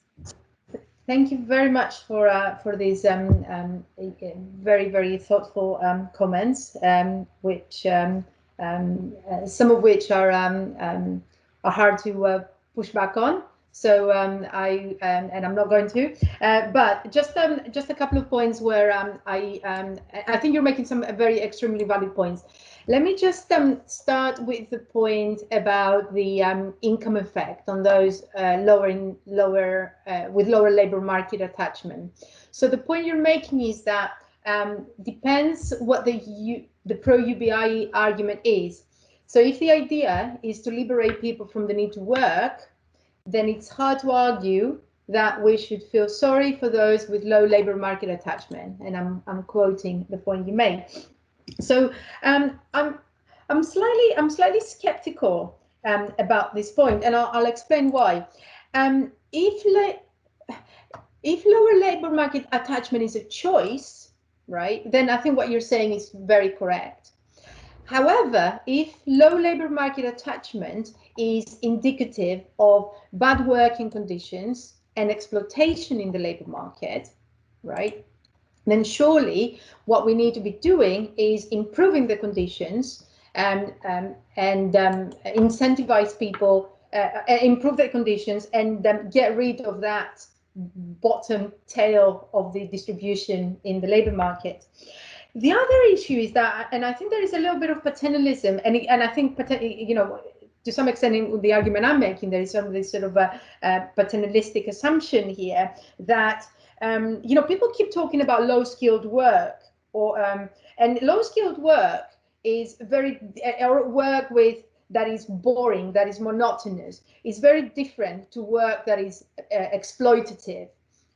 Thank you very much for these very, very thoughtful comments, which some of which are hard to push back on. So I'm not going to. But just a couple of points where I think you're making some very extremely valid points. Let me just start with the point about the income effect on those with lower labor market attachment. So the point you're making is that depends what the pro-UBI argument is. So if the idea is to liberate people from the need to work, then it's hard to argue that we should feel sorry for those with low labor market attachment. And I'm quoting the point you made. So I'm slightly skeptical about this point, and I'll explain why. If lower labor market attachment is a choice, right, then I think what you're saying is very correct. However, if low labor market attachment is indicative of bad working conditions and exploitation in the labor market, right, then surely what we need to be doing is improving the conditions and incentivize people, improve their conditions, and get rid of that bottom tail of the distribution in the labor market. The other issue is that, and I think there is a little bit of paternalism, and I think, you know, to some extent in the argument I'm making, there is some of this sort of a paternalistic assumption here that you know, people keep talking about low-skilled work, and low-skilled work is or work that is boring, that is monotonous, is very different to work that is exploitative,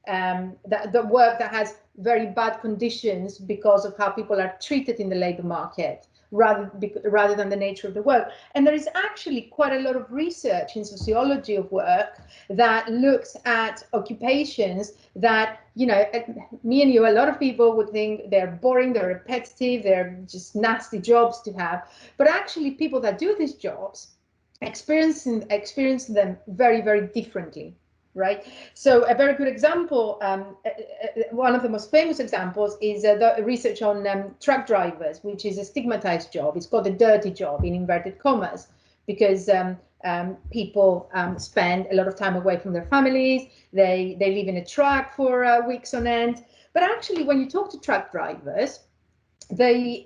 the work that has very bad conditions because of how people are treated in the labor market, rather than the nature of the work. And there is actually quite a lot of research in sociology of work that looks at occupations that, you know, me and you, a lot of people would think they're boring, they're repetitive, they're just nasty jobs to have. But actually people that do these jobs experience them very, very differently. Right. So a very good example, one of the most famous examples is the research on truck drivers, which is a stigmatized job. It's called a dirty job in inverted commas, because people spend a lot of time away from their families. They live in a truck for weeks on end. But actually, when you talk to truck drivers, they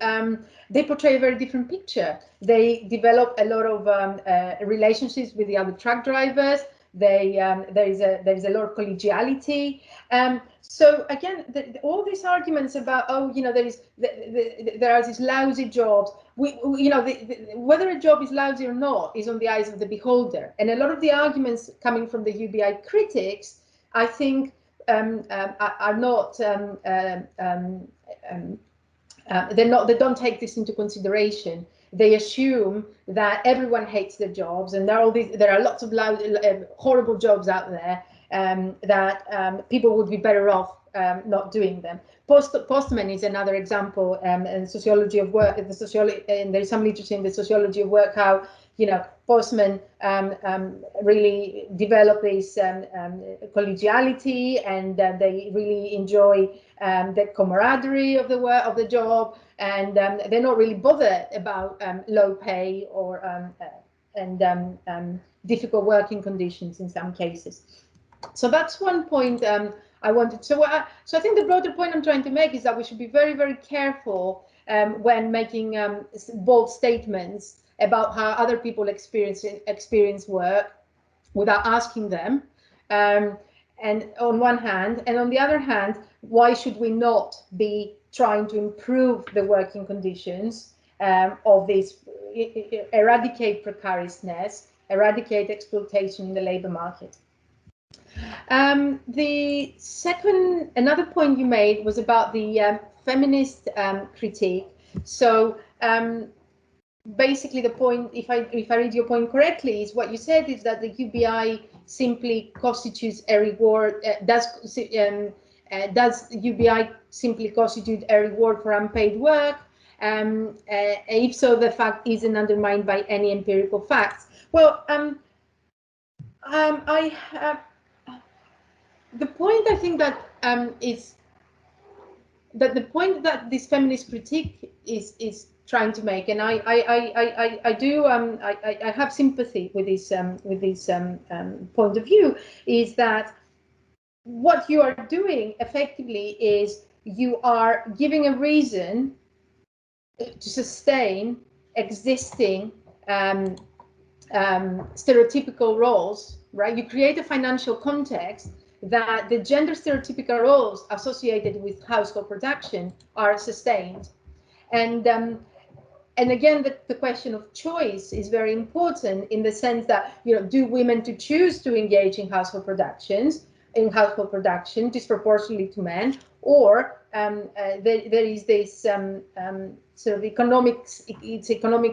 portray a very different picture. They develop a lot of relationships with the other truck drivers. There is a lot of collegiality. So again, all these arguments about, oh, you know, there are these lousy jobs. You know, whether a job is lousy or not is on the eyes of the beholder. And a lot of the arguments coming from the UBI critics, I think, are not. They don't take this into consideration. They assume that everyone hates their jobs, and there are lots of loud, horrible jobs out there that people would be better off not doing them. Postman is another example in sociology of work. And there's some literature in the sociology of work how postmen really develop this collegiality, and they really enjoy the camaraderie of the work of the job, and they're not really bothered about low pay or difficult working conditions in some cases. So that's one point I wanted. So I think the broader point I'm trying to make is that we should be very, very careful when making bold statements about how other people experience work without asking them. And on one hand, and on the other hand, why should we not be trying to improve the working conditions of this, eradicate precariousness, eradicate exploitation in the labor market? Another point you made was about the feminist critique. So basically the point, if I read your point correctly, is what you said is that the UBI simply constitutes a reward. Does UBI simply constitute a reward for unpaid work? If so, the fact isn't undermined by any empirical facts. Well, the point I think that is that the point that this feminist critique is trying to make, and I have sympathy with this point of view, is that what you are doing effectively is you are giving a reason to sustain existing stereotypical roles, right? You create a financial context that the gender stereotypical roles associated with household production are sustained. And again, the question of choice is very important in the sense that, do women to choose to engage in household production disproportionately to men, or there is this sort of economic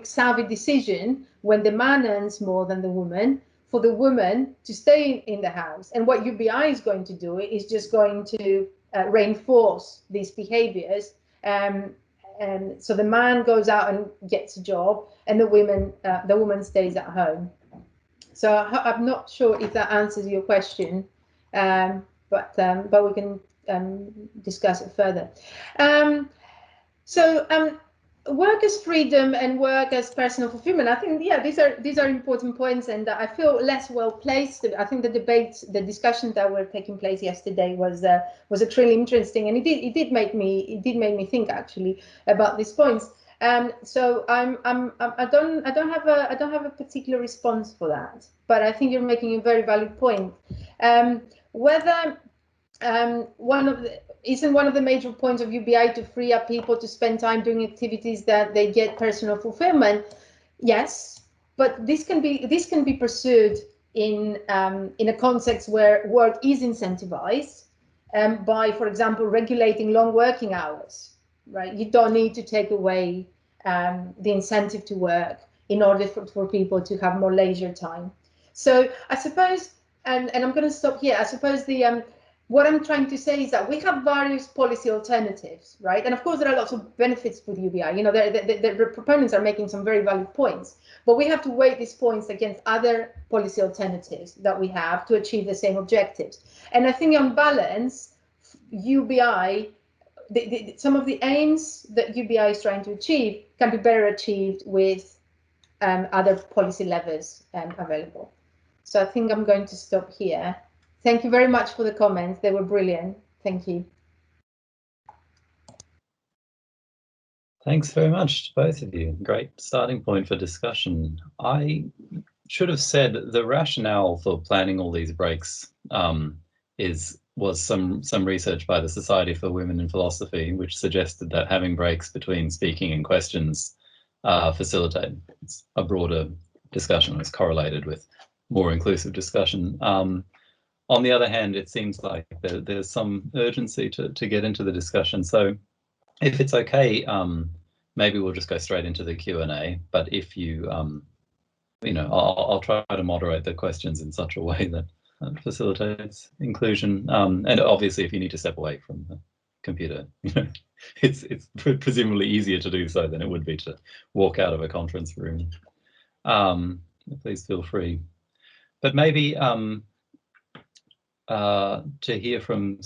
savvy decision when the man earns more than the woman, for the woman to stay in the house. And what UBI is going to do is just going to reinforce these behaviors. And so the man goes out and gets a job, and the woman stays at home. So I'm not sure if that answers your question, but we can discuss it further. Work as freedom and work as personal fulfillment. I think, yeah, these are important points, and I feel less well placed. I think the discussion that were taking place yesterday was extremely interesting, and it did make me think actually about these points. So I don't have a particular response for that, but I think you're making a very valid point. Whether isn't one of the major points of UBI to free up people to spend time doing activities that they get personal fulfillment? Yes, but this can be pursued in a context where work is incentivized by, for example, regulating long working hours. Right, you don't need to take away the incentive to work in order for people to have more leisure time. So I suppose, and I'm going to stop here. I suppose what I'm trying to say is that we have various policy alternatives, right? And of course, there are lots of benefits with UBI. The proponents are making some very valid points, but we have to weigh these points against other policy alternatives that we have to achieve the same objectives. And I think on balance, UBI, some of the aims that UBI is trying to achieve can be better achieved with other policy levers available. So I think I'm going to stop here. Thank you very much for the comments. They were brilliant. Thank you. Thanks very much to both of you. Great starting point for discussion. I should have said the rationale for planning all these breaks was some research by the Society for Women in Philosophy, which suggested that having breaks between speaking and questions facilitate a broader discussion. It's correlated with more inclusive discussion. On the other hand, it seems like there's some urgency to get into the discussion. So if it's okay, maybe we'll just go straight into the Q&A. But if you, I'll try to moderate the questions in such a way that facilitates inclusion. And obviously, if you need to step away from the computer, it's presumably easier to do so than it would be to walk out of a conference room. please feel free. But maybe to hear from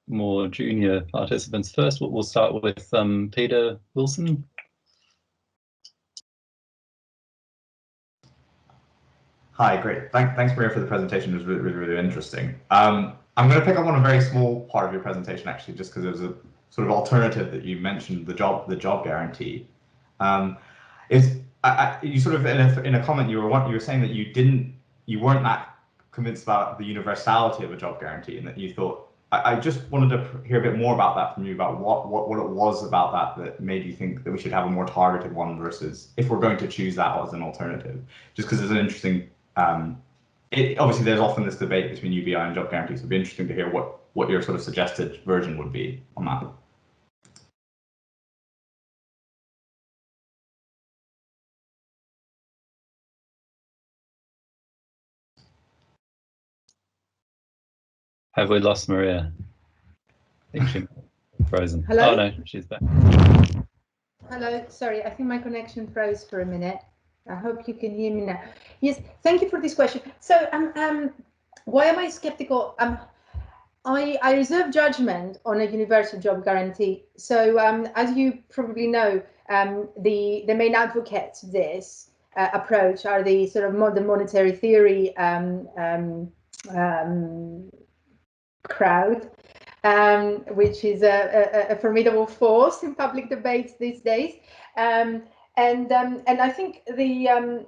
more junior participants first, we'll start with Peter Wilson. Hi, great. Thanks, Maria, for the presentation. It was really interesting. I'm going to pick up on a very small part of your presentation, actually, just because it was a sort of alternative that you mentioned, the job guarantee. You sort of in a comment you were saying that you weren't that convinced about the universality of a job guarantee, and that you thought. I just wanted to hear a bit more about that from you, about what it was about that made you think that we should have a more targeted one versus if we're going to choose that as an alternative. Just because it's an interesting. Obviously, there's often this debate between UBI and job guarantees. It'd be interesting to hear what your sort of suggested version would be on that. Have we lost Maria? I think she's frozen. Hello? Oh no, she's back. Hello, sorry, I think my connection froze for a minute. I hope you can hear me now. Yes, thank you for this question. So, why am I skeptical? I reserve judgment on a universal job guarantee. So, as you probably know, the main advocates of this approach are the sort of modern monetary theory crowd, which is a formidable force in public debates these days. And I think the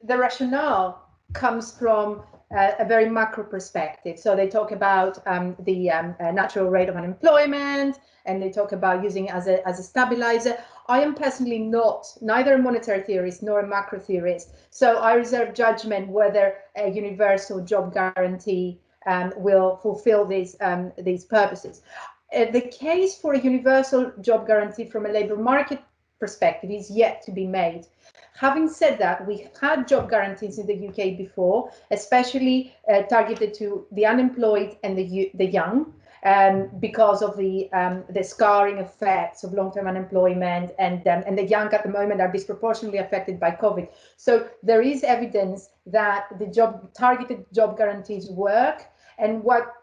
rationale comes from a very macro perspective. So they talk about the natural rate of unemployment, and they talk about using it as a stabilizer. I am personally neither a monetary theorist nor a macro theorist, so I reserve judgment whether a universal job guarantee will fulfill these purposes. The case for a universal job guarantee from a labour market perspective is yet to be made. Having said that, we had job guarantees in the UK before, especially targeted to the unemployed and the young, because of the scarring effects of long-term unemployment, and the young at the moment are disproportionately affected by COVID. So there is evidence that the targeted job guarantees work. And what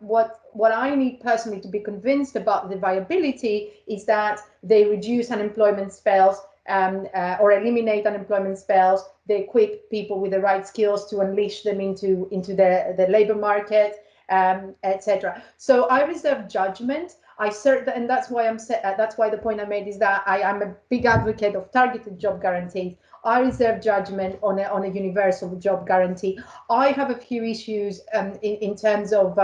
I need personally to be convinced about the viability is that they reduce unemployment spells or eliminate unemployment spells. They equip people with the right skills to unleash them into the labour market, etc. So I reserve judgment. And that's why that's why the point I made is that I am a big advocate of targeted job guarantees. I reserve judgment on a universal job guarantee. I have a few issues in terms of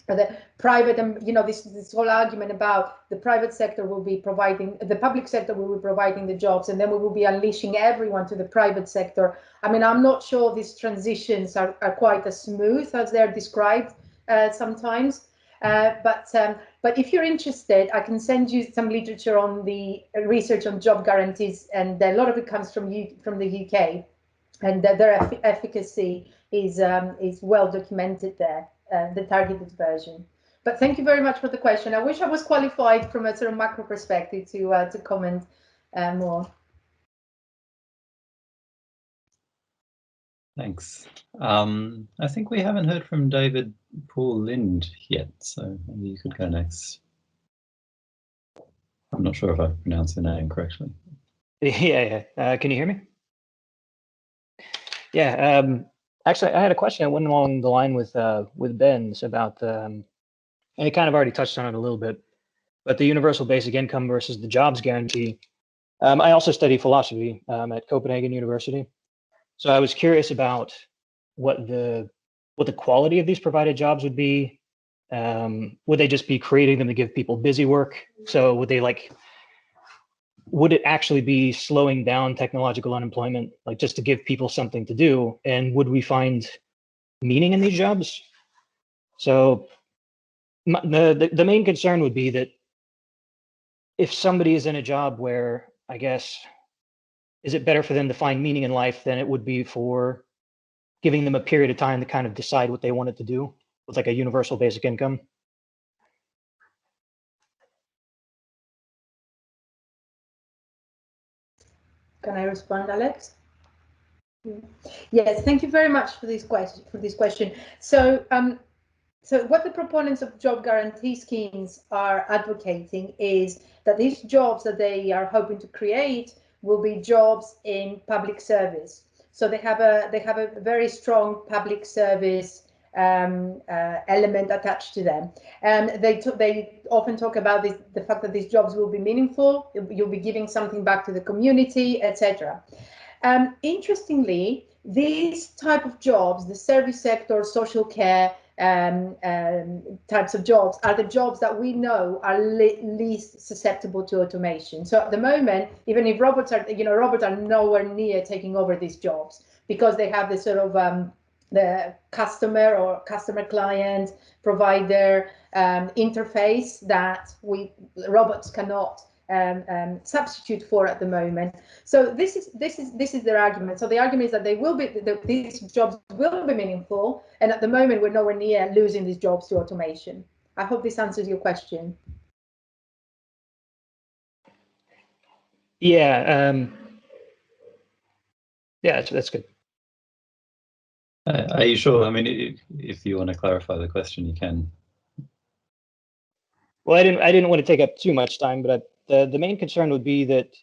the private, and this whole argument about the private sector will be providing, the public sector will be providing the jobs, and then we will be unleashing everyone to the private sector. I mean, I'm not sure these transitions are quite as smooth as they're described sometimes. But if you're interested, I can send you some literature on the research on job guarantees, and a lot of it comes from the UK, and their efficacy is well documented there, the targeted version. But thank you very much for the question. I wish I was qualified from a sort of macro perspective to comment more. Thanks. I think we haven't heard from David Paul Lind yet, so maybe you could go next. I'm not sure if I pronounced your name correctly. Yeah. Can you hear me? Yeah. Actually, I had a question that went along the line with Ben's about, and he kind of already touched on it a little bit, but the universal basic income versus the jobs guarantee. I also study philosophy at Copenhagen University. So I was curious about what the quality of these provided jobs would be. Would they just be creating them to give people busy work? So would it actually be slowing down technological unemployment, like just to give people something to do? And would we find meaning in these jobs? So the main concern would be that if somebody is in a job where, I guess, is it better for them to find meaning in life than it would be for giving them a period of time to kind of decide what they wanted to do with like a universal basic income? Can I respond, Alex? Yes, thank you very much for this question. So, so what the proponents of job guarantee schemes are advocating is that these jobs that they are hoping to create will be jobs in public service. So they have a very strong public service element attached to them, and they often talk about the fact that these jobs will be meaningful. You'll be giving something back to the community, etc. Interestingly, these type of jobs, the service sector, social care types of jobs, are the jobs that we know are least susceptible to automation. So at the moment, even if robots are nowhere near taking over these jobs, because they have this sort of the customer or customer client provider interface that robots cannot substitute for at the moment. So this is their argument. So the argument is that these jobs will be meaningful, and at the moment we're nowhere near losing these jobs to automation. I hope this answers your question. Yeah, yeah, that's good. Are you sure? I mean, if you want to clarify the question, you can. Well, I didn't want to take up too much time, but the main concern would be that,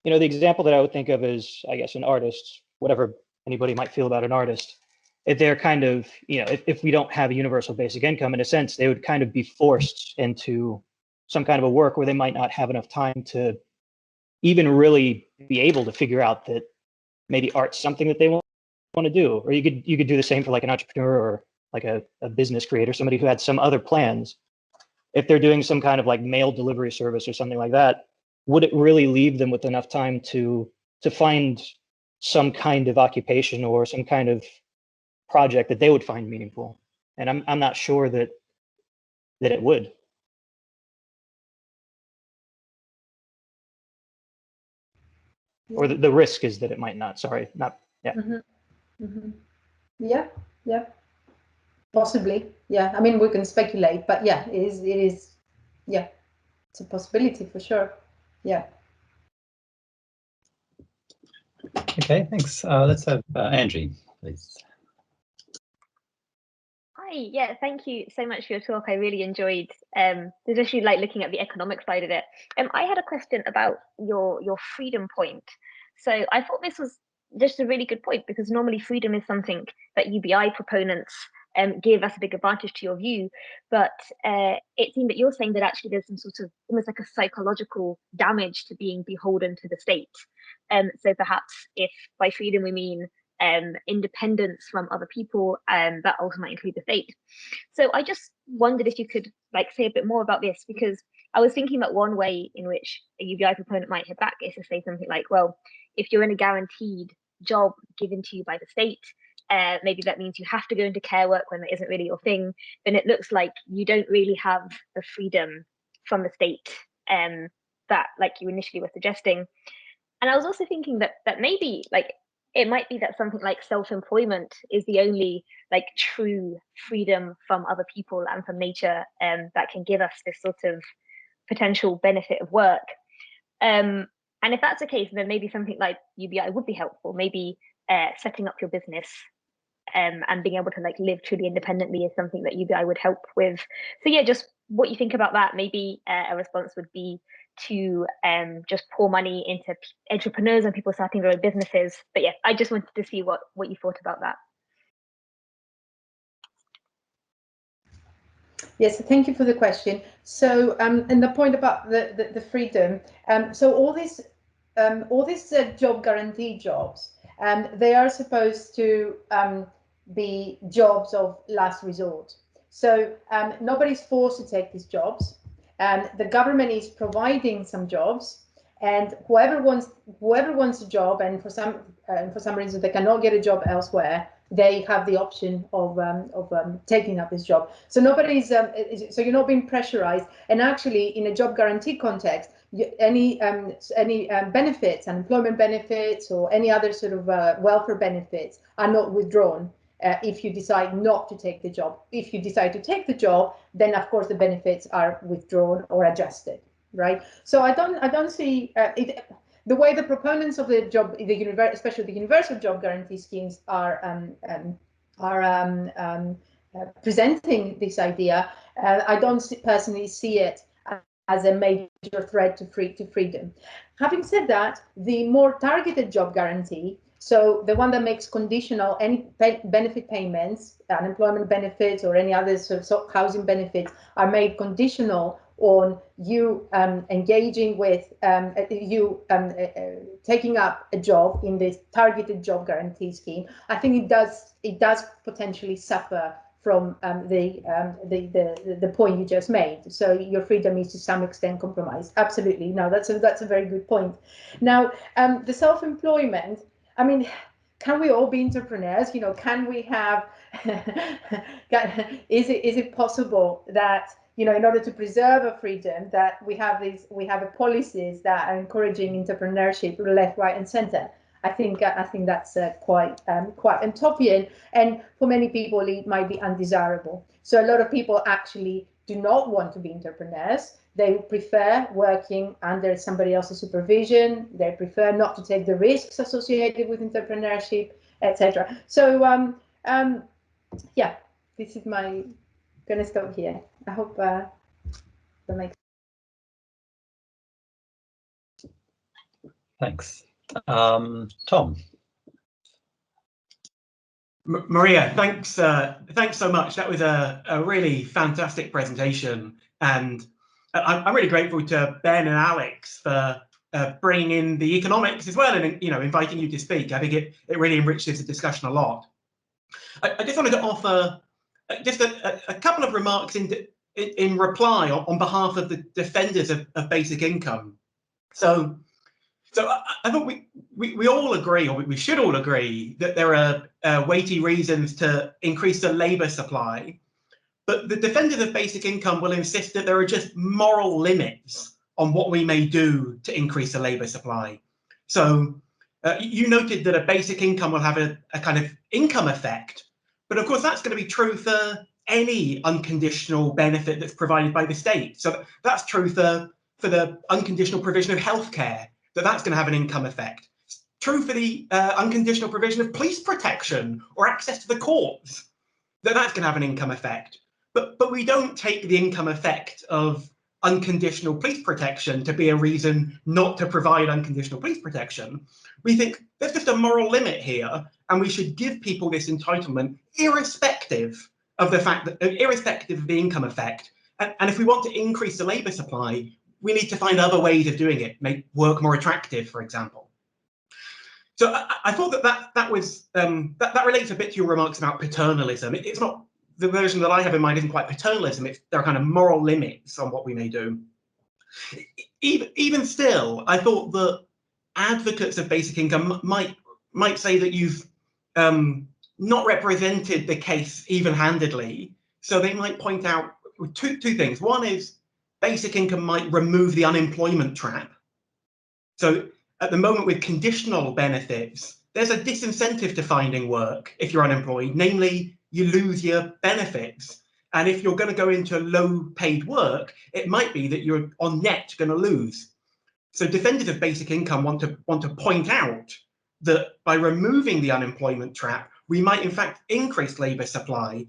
you know, the example that I would think of is, I guess, an artist, whatever anybody might feel about an artist. If they're kind of, you know, if we don't have a universal basic income, in a sense, they would kind of be forced into some kind of a work where they might not have enough time to even really be able to figure out that maybe art's something that they want to do. Or you could do the same for like an entrepreneur or like a business creator, somebody who had some other plans. If they're doing some kind of like mail delivery service or something like that, would it really leave them with enough time to find some kind of occupation or some kind of project that they would find meaningful? And I'm not sure that it would. Yeah. Or the risk is that it might not. Sorry, not yeah. Mm-hmm. Mm-hmm. Yeah, possibly. Yeah, I mean we can speculate, but yeah, it is. Yeah, it's a possibility for sure. Yeah. Okay, thanks. Let's have Angie, please. Hi, yeah, thank you so much for your talk. I really enjoyed, especially like looking at the economic side of it. I had a question about your freedom point. So I thought this was just a really good point, because normally freedom is something that UBI proponents give as a big advantage to your view, but it seemed that you're saying that actually there's some sort of almost like a psychological damage to being beholden to the state. So perhaps if by freedom we mean independence from other people, that also might include the state. So I just wondered if you could like say a bit more about this, because I was thinking that one way in which a UBI proponent might hit back is to say something like, well, if you're in a guaranteed job given to you by the state, maybe that means you have to go into care work when that isn't really your thing, then it looks like you don't really have the freedom from the state that like you initially were suggesting. And I was also thinking that maybe like it might be that something like self-employment is the only like true freedom from other people and from nature that can give us this sort of potential benefit of work. And if that's the case, then maybe something like UBI would be helpful. Maybe setting up your business and being able to like live truly independently is something that UBI would help with. So yeah, just what you think about that. Maybe a response would be to just pour money into entrepreneurs and people starting their own businesses. But yeah, I just wanted to see what you thought about that. Yes, thank you for the question. So, and the point about the freedom. So all these job guarantee jobs, they are supposed to be jobs of last resort. So nobody's forced to take these jobs. The government is providing some jobs, and whoever wants a job, and for some reason they cannot get a job elsewhere, they have the option of taking up this job. So nobody's so you're not being pressurized. And actually, in a job guarantee context, any benefits, employment benefits, or any other sort of welfare benefits are not withdrawn if you decide not to take the job. If you decide to take the job, then of course the benefits are withdrawn or adjusted, right? So I don't see it. the way the proponents of the job, especially the universal job guarantee schemes, are presenting this idea, I don't personally see it as a major threat to freedom. Having said that, the more targeted job guarantee, so the one that makes conditional any benefit payments, unemployment benefits or any other sort of housing benefits are made conditional on you engaging with taking up a job in this targeted job guarantee scheme, I think it does potentially suffer from the point you just made. So your freedom is to some extent compromised. Absolutely, no, that's a very good point. Now, the self-employment. I mean, can we all be entrepreneurs? You know, can we have? Is it possible that, you know, in order to preserve a freedom, that we have policies that are encouraging entrepreneurship left, right, and centre? I think that's quite utopian, and for many people it might be undesirable. So a lot of people actually do not want to be entrepreneurs. They prefer working under somebody else's supervision. They prefer not to take the risks associated with entrepreneurship, etc. So yeah, this is gonna stop here. I hope that makes sense. Thanks. Tom. Maria, thanks so much. That was a really fantastic presentation, and I'm really grateful to Ben and Alex for bringing in the economics as well, and, you know, inviting you to speak. I think it really enriches the discussion a lot. I just wanted to offer just a couple of remarks in reply on behalf of the defenders of basic income. So I thought we all agree, or we should all agree, that there are weighty reasons to increase the labour supply, but the defenders of basic income will insist that there are just moral limits on what we may do to increase the labour supply. So you noted that a basic income will have a kind of income effect, but of course that's going to be true for any unconditional benefit that's provided by the state. So that's true for the unconditional provision of healthcare, that's going to have an income effect. It's true for the unconditional provision of police protection or access to the courts, that's going to have an income effect. But we don't take the income effect of unconditional police protection to be a reason not to provide unconditional police protection. We think there's just a moral limit here, and we should give people this entitlement irrespective of the fact that, irrespective of the income effect. And if we want to increase the labour supply, we need to find other ways of doing it, make work more attractive, for example. So I thought that was that relates a bit to your remarks about paternalism. It's not, the version that I have in mind isn't quite paternalism. There are kind of moral limits on what we may do. Even still, I thought that advocates of basic income might say that you've not represented the case even-handedly. So they might point out two things. One is basic income might remove the unemployment trap. So at the moment with conditional benefits, there's a disincentive to finding work if you're unemployed, namely you lose your benefits. And if you're going to go into low paid work, it might be that you're on net going to lose. So defenders of basic income want to point out that by removing the unemployment trap, we might in fact increase labour supply.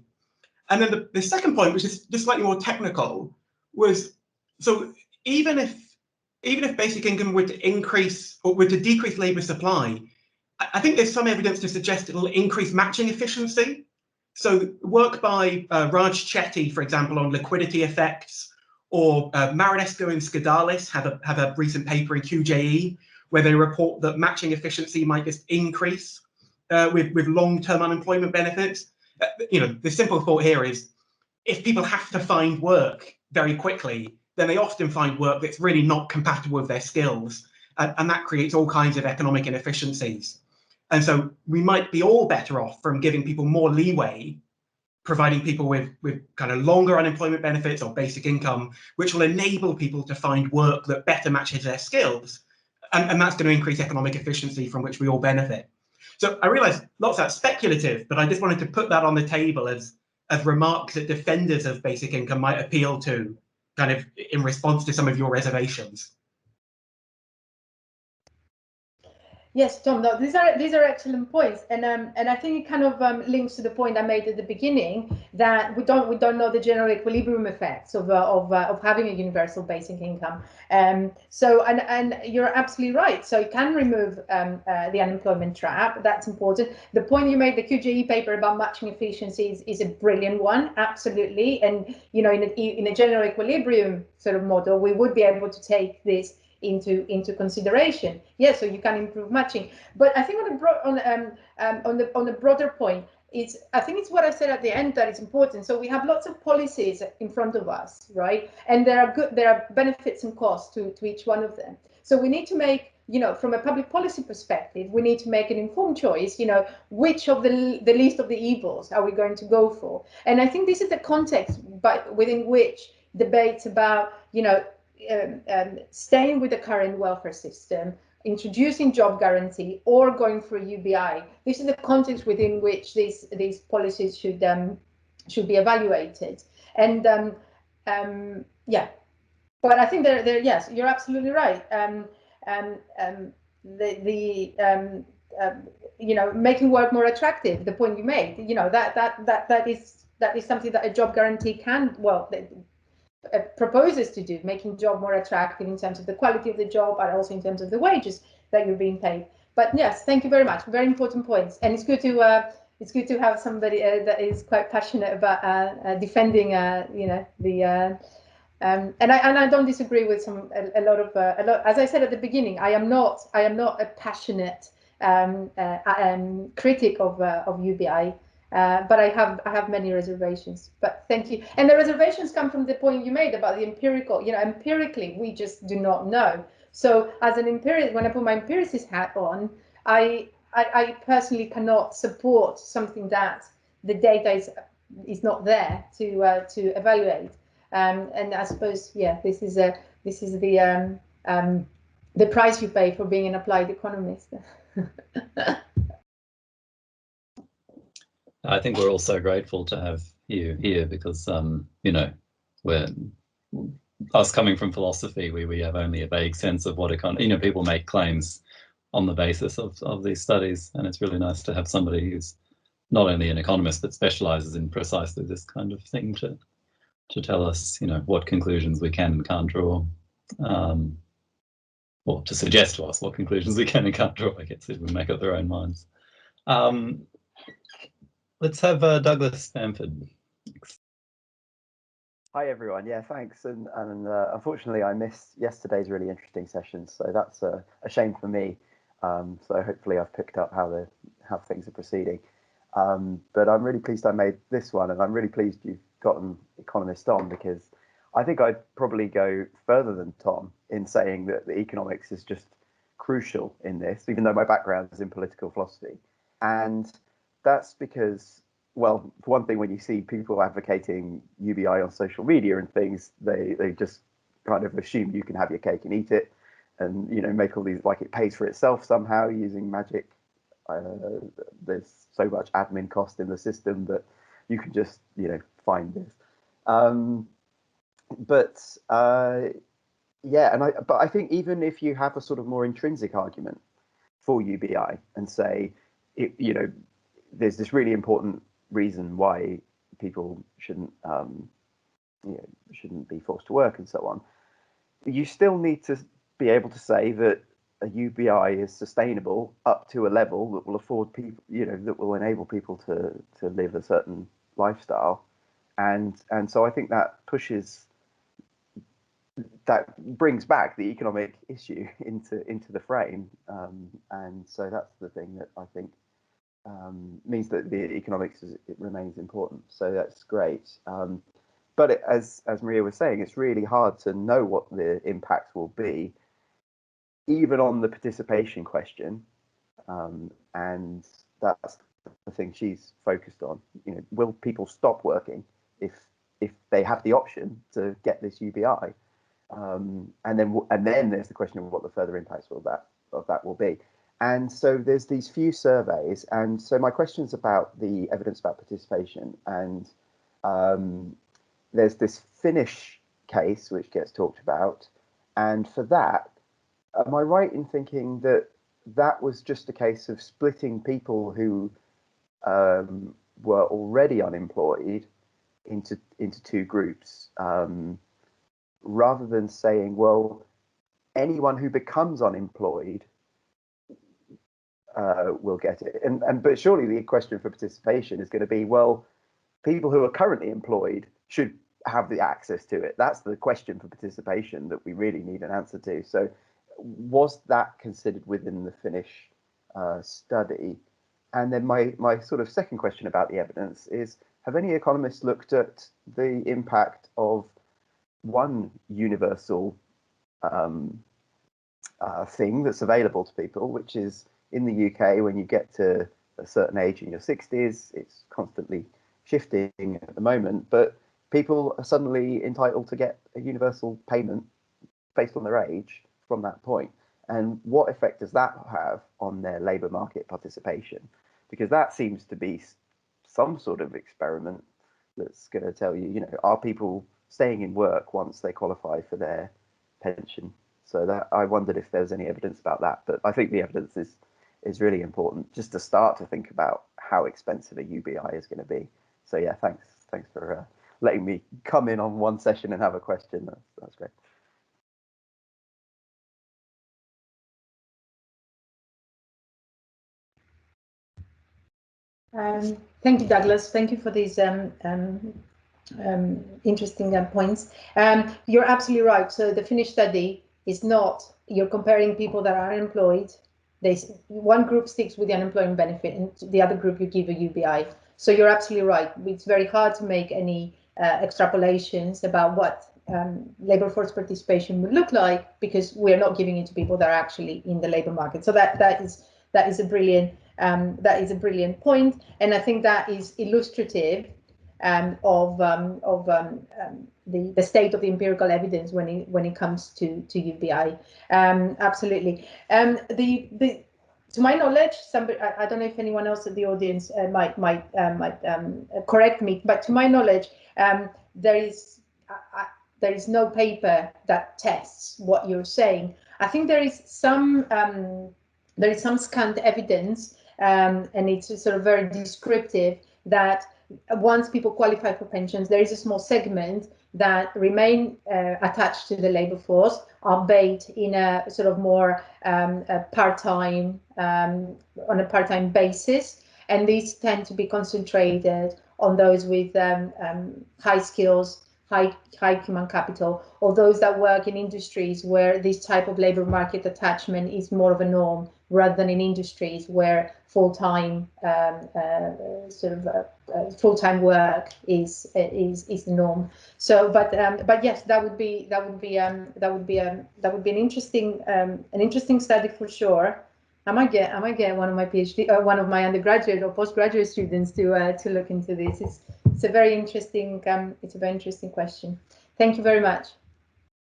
And then the second point, which is just slightly more technical, was, so even if basic income were to increase or were to decrease labour supply, I think there's some evidence to suggest it'll increase matching efficiency. So work by Raj Chetty, for example, on liquidity effects, or Marinesco and Skadalis have a recent paper in QJE where they report that matching efficiency might just increase with long-term unemployment benefits. You know, the simple thought here is, if people have to find work very quickly, then they often find work that's really not compatible with their skills, and that creates all kinds of economic inefficiencies. And so we might be all better off from giving people more leeway, providing people with kind of longer unemployment benefits or basic income, which will enable people to find work that better matches their skills. And that's going to increase economic efficiency from which we all benefit. So I realize lots of that's speculative, but I just wanted to put that on the table as remarks that defenders of basic income might appeal to, kind of in response to some of your reservations. Yes, Tom. No, these are excellent points, and I think it kind of links to the point I made at the beginning that we don't know the general equilibrium effects of having a universal basic income. So and you're absolutely right. So it can remove the unemployment trap. That's important. The point you made, the QJE paper about matching efficiency is a brilliant one. Absolutely, and you know, in a general equilibrium sort of model, we would be able to take this into consideration. Yes, so you can improve matching. But I think on the broader point, I think it's what I said at the end that is important. So we have lots of policies in front of us, right? And there are benefits and costs to each one of them. So we need to make, you know, from a public policy perspective, we need to make an informed choice, you know, which of the least of the evils are we going to go for? And I think this is the context within which debates about, you know, staying with the current welfare system, introducing job guarantee, or going for UBI. This is the context within which these policies should be evaluated. And yeah, but I think yes, you're absolutely right. You know, making work more attractive. The point you made, you know, that is something that a job guarantee can, well, proposes to do, making job more attractive in terms of the quality of the job, but also in terms of the wages that you're being paid. But yes, thank you very much. Very important points, and it's good to have somebody that is quite passionate about defending, you know, the. And I don't disagree with a lot. As I said at the beginning, I am not a passionate critic of UBI. But I have many reservations. But thank you. And the reservations come from the point you made about the empirical. You know, empirically, we just do not know. So as an empiricist, when I put my empiricist hat on, I personally cannot support something that the data is not there to evaluate. And I suppose, yeah, this is the price you pay for being an applied economist. I think we're also grateful to have you here because, you know, us coming from philosophy, we have only a vague sense of what you know, people make claims on the basis of these studies, and it's really nice to have somebody who's not only an economist but specializes in precisely this kind of thing to tell us, you know, what conclusions we can and can't draw, or to suggest to us what conclusions we can and can't draw, I guess, if we make up their own minds. Let's have Douglas Bamford. Hi everyone. Yeah, thanks. And unfortunately, I missed yesterday's really interesting session, so that's a shame for me. So hopefully, I've picked up how things are proceeding. But I'm really pleased I made this one, and I'm really pleased you've got an economist on, because I think I'd probably go further than Tom in saying that the economics is just crucial in this, even though my background is in political philosophy. And that's because, well, for one thing, when you see people advocating UBI on social media and things, they just kind of assume you can have your cake and eat it, and, you know, make all these like it pays for itself somehow using magic. There's so much admin cost in the system that you can just, you know, find this. Yeah, but I think even if you have a sort of more intrinsic argument for UBI and say, you know, there's this really important reason why people shouldn't be forced to work and so on, you still need to be able to say that a UBI is sustainable up to a level that will afford people, you know, that will enable people to live a certain lifestyle, and so I think that brings back the economic issue into the frame, and so that's the thing that I think means that the economics it remains important. So that's great. But as Maria was saying, it's really hard to know what the impacts will be, even on the participation question, and that's the thing she's focused on. You know, will people stop working if they have the option to get this UBI? And then there's the question of what the further impacts of that will be. And so there's these few surveys, and so my question is about the evidence about participation, and there's this Finnish case which gets talked about, and for that, am I right in thinking that that was just a case of splitting people who were already unemployed into two groups, rather than saying, well, anyone who becomes unemployed will get it. But surely the question for participation is going to be, well, people who are currently employed should have the access to it. That's the question for participation that we really need an answer to. So was that considered within the Finnish study? And then my sort of second question about the evidence is, have any economists looked at the impact of one universal thing that's available to people, which is in the UK, when you get to a certain age in your 60s, it's constantly shifting at the moment, but people are suddenly entitled to get a universal payment based on their age from that point. And what effect does that have on their labour market participation? Because that seems to be some sort of experiment that's going to tell you, are people staying in work once they qualify for their pension? So that I wondered if there's any evidence about that. But I think the evidence is really important just to start to think about how expensive a UBI is going to be. So yeah, thanks for letting me come in on one session and have a question. That's great. Thank you, Douglas. Thank you for these interesting points. You're absolutely right. So the Finnish study is not, you're comparing people that are unemployed. One group sticks with the unemployment benefit and the other group you give a UBI. So you're absolutely right. It's very hard to make any extrapolations about what labor force participation would look like, because we're not giving it to people that are actually in the labor market. So that is a brilliant point, and I think that is illustrative of the state of the empirical evidence when it comes to UBI. Absolutely. To my knowledge, I don't know if anyone else in the audience might correct me, but to my knowledge, there is no paper that tests what you're saying. I think there is some scant evidence, and it's sort of very descriptive, that once people qualify for pensions, there is a small segment that remain attached to the labor force, are based in a sort of more part-time, on a part-time basis, and these tend to be concentrated on those with high skills, high human capital, or those that work in industries where this type of labor market attachment is more of a norm, rather than in industries where full-time full-time work is the norm. So, but yes, that would be an interesting study for sure. I might get one of my PhD, one of my undergraduate or postgraduate students to look into this. It's a very interesting question. Thank you very much.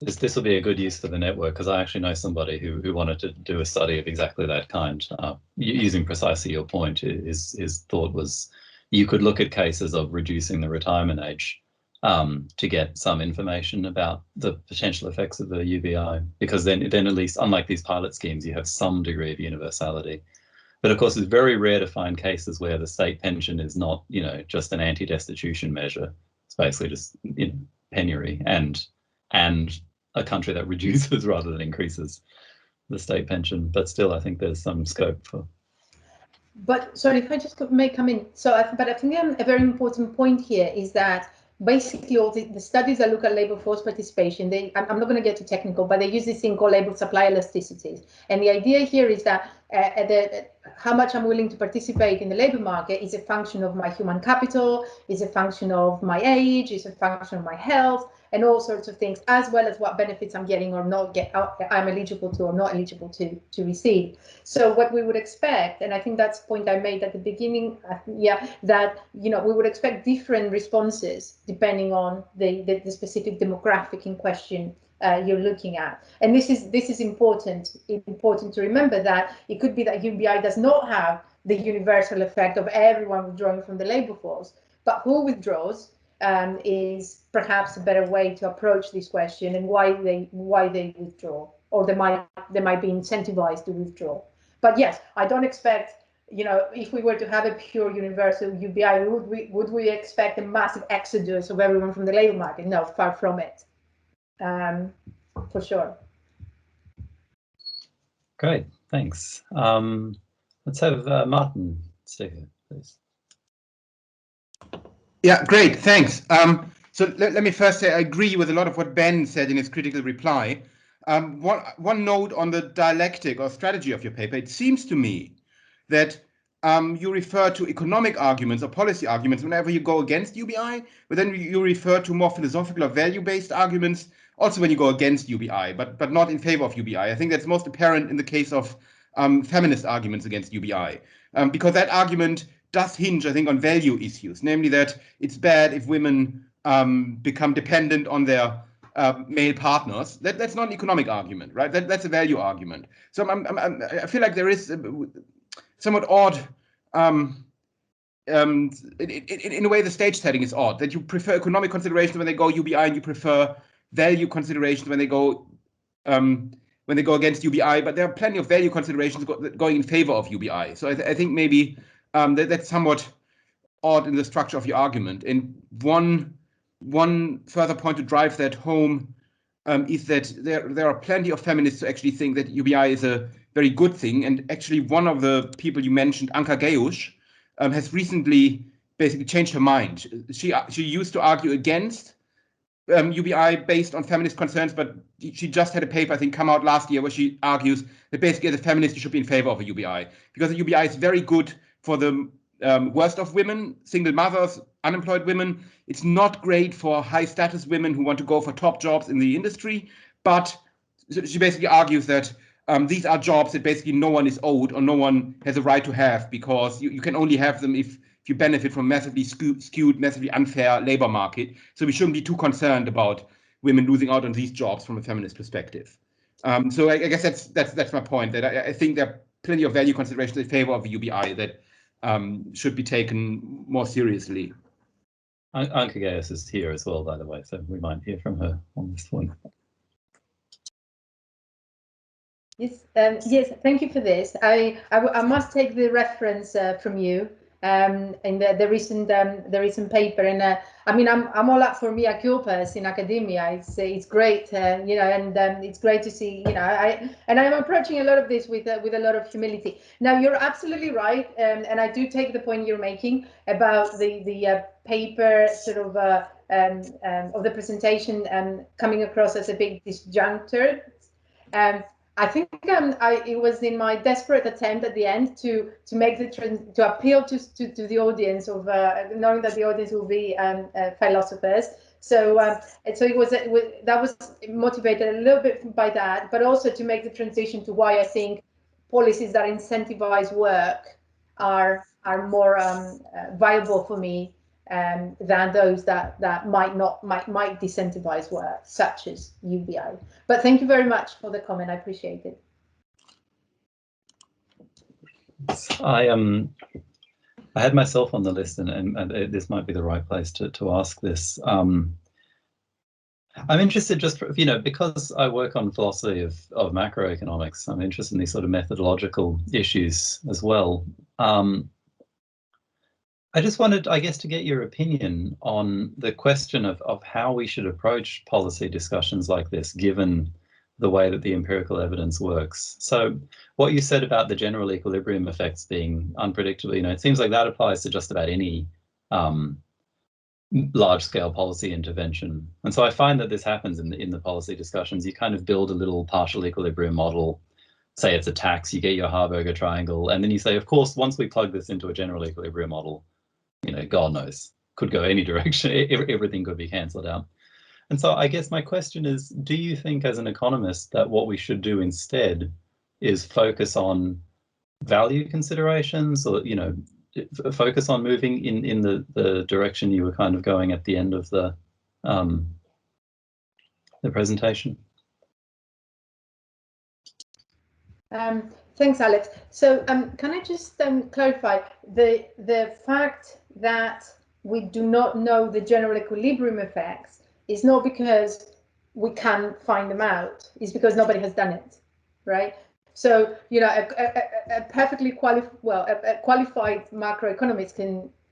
This will be a good use for the network, because I actually know somebody who wanted to do a study of exactly that kind, using precisely your point. His thought was you could look at cases of reducing the retirement age to get some information about the potential effects of the UBI, because then at least, unlike these pilot schemes, you have some degree of universality. But of course, it's very rare to find cases where the state pension is not, just an anti-destitution measure. It's basically just penury and a country that reduces rather than increases the state pension. But still, I think there's some scope for. But sorry, if I just may come in. So, but I think a very important point here is that basically all the studies that look at labor force participation, I'm not going to get too technical, but they use this thing called labor supply elasticities. And the idea here is that how much I'm willing to participate in the labor market is a function of my human capital, is a function of my age, is a function of my health, and all sorts of things, as well as what benefits I'm getting or not I'm eligible to or not eligible to receive. So what we would expect, and I think that's the point I made at the beginning, that we would expect different responses depending on the specific demographic in question you're looking at. And this is important to remember, that it could be that UBI does not have the universal effect of everyone withdrawing from the labor force, but who withdraws is perhaps a better way to approach this question, and why they withdraw, or they might be incentivized to withdraw. But yes, I don't expect, you know, if we were to have a pure universal UBI, would we expect a massive exodus of everyone from the labor market? No, far from it, for sure. Great, thanks. Let's have Martin stay here, please. Yeah, great, thanks. So let me first say I agree with a lot of what Ben said in his critical reply. One note on the dialectic or strategy of your paper. It seems to me that you refer to economic arguments or policy arguments whenever you go against UBI, but then you refer to more philosophical or value-based arguments also when you go against UBI, but not in favor of UBI. I think that's most apparent in the case of feminist arguments against UBI, because that argument does hinge, I think, on value issues, namely that it's bad if women become dependent on their male partners. That's not an economic argument, right? That's a value argument. So I feel like there is somewhat odd, in a way the stage setting is odd, that you prefer economic considerations when they go UBI and you prefer value considerations when they go against UBI, but there are plenty of value considerations going in favor of UBI. So I think maybe that's somewhat odd in the structure of your argument. And one further point to drive that home is that there are plenty of feminists who actually think that UBI is a very good thing. And actually, one of the people you mentioned, Anka Geusz, has recently basically changed her mind. She used to argue against UBI based on feminist concerns, but she just had a paper, I think, come out last year where she argues that basically as a feminist you should be in favor of a UBI, because the UBI is very good for the worst of women, single mothers, unemployed women. It's not great for high status women who want to go for top jobs in the industry, but she basically argues that these are jobs that basically no one is owed or no one has a right to have, because you can only have them if you benefit from massively skewed, massively unfair labor market. So we shouldn't be too concerned about women losing out on these jobs from a feminist perspective. So I guess that's my point, that I think there are plenty of value considerations in favor of the UBI that should be taken more seriously. Anka Geusz is here as well, by the way, so we might hear from her on this one. Yes, yes, thank you for this. I must take the reference from you in the recent paper, and I mean I'm all up for mea culpas in academia. It's great, you know, and it's great to see, you know, I'm approaching a lot of this with a lot of humility. Now you're absolutely right, and I do take the point you're making about the paper sort of the presentation coming across as a big disjuncture. I think it was in my desperate attempt at the end to make to appeal to the audience of knowing that the audience will be philosophers. So that was motivated a little bit by that, but also to make the transition to why I think policies that incentivize work are more viable for me than those that might disincentivize work, such as UBI. But thank you very much for the comment. I appreciate it. I had myself on the list, and this might be the right place to ask this. I'm interested, just for, you know, because I work on philosophy of macroeconomics, I'm interested in these sort of methodological issues as well. I just wanted, I guess, to get your opinion on the question of how we should approach policy discussions like this, given the way that the empirical evidence works. So what you said about the general equilibrium effects being unpredictable, you know, it seems like that applies to just about any large-scale policy intervention. And so I find that this happens in the policy discussions. You kind of build a little partial equilibrium model. Say it's a tax, you get your Harburger triangle, and then you say, of course, once we plug this into a general equilibrium model, you know, God knows, could go any direction, everything could be cancelled out. And so I guess my question is, do you think as an economist that what we should do instead is focus on value considerations, or, you know, focus on moving in the direction you were kind of going at the end of the presentation? Thanks, Alex. So can I just clarify the fact that we do not know the general equilibrium effects is not because we can't find them out, it's because nobody has done it, right? So, you know, a perfectly qualified macroeconomist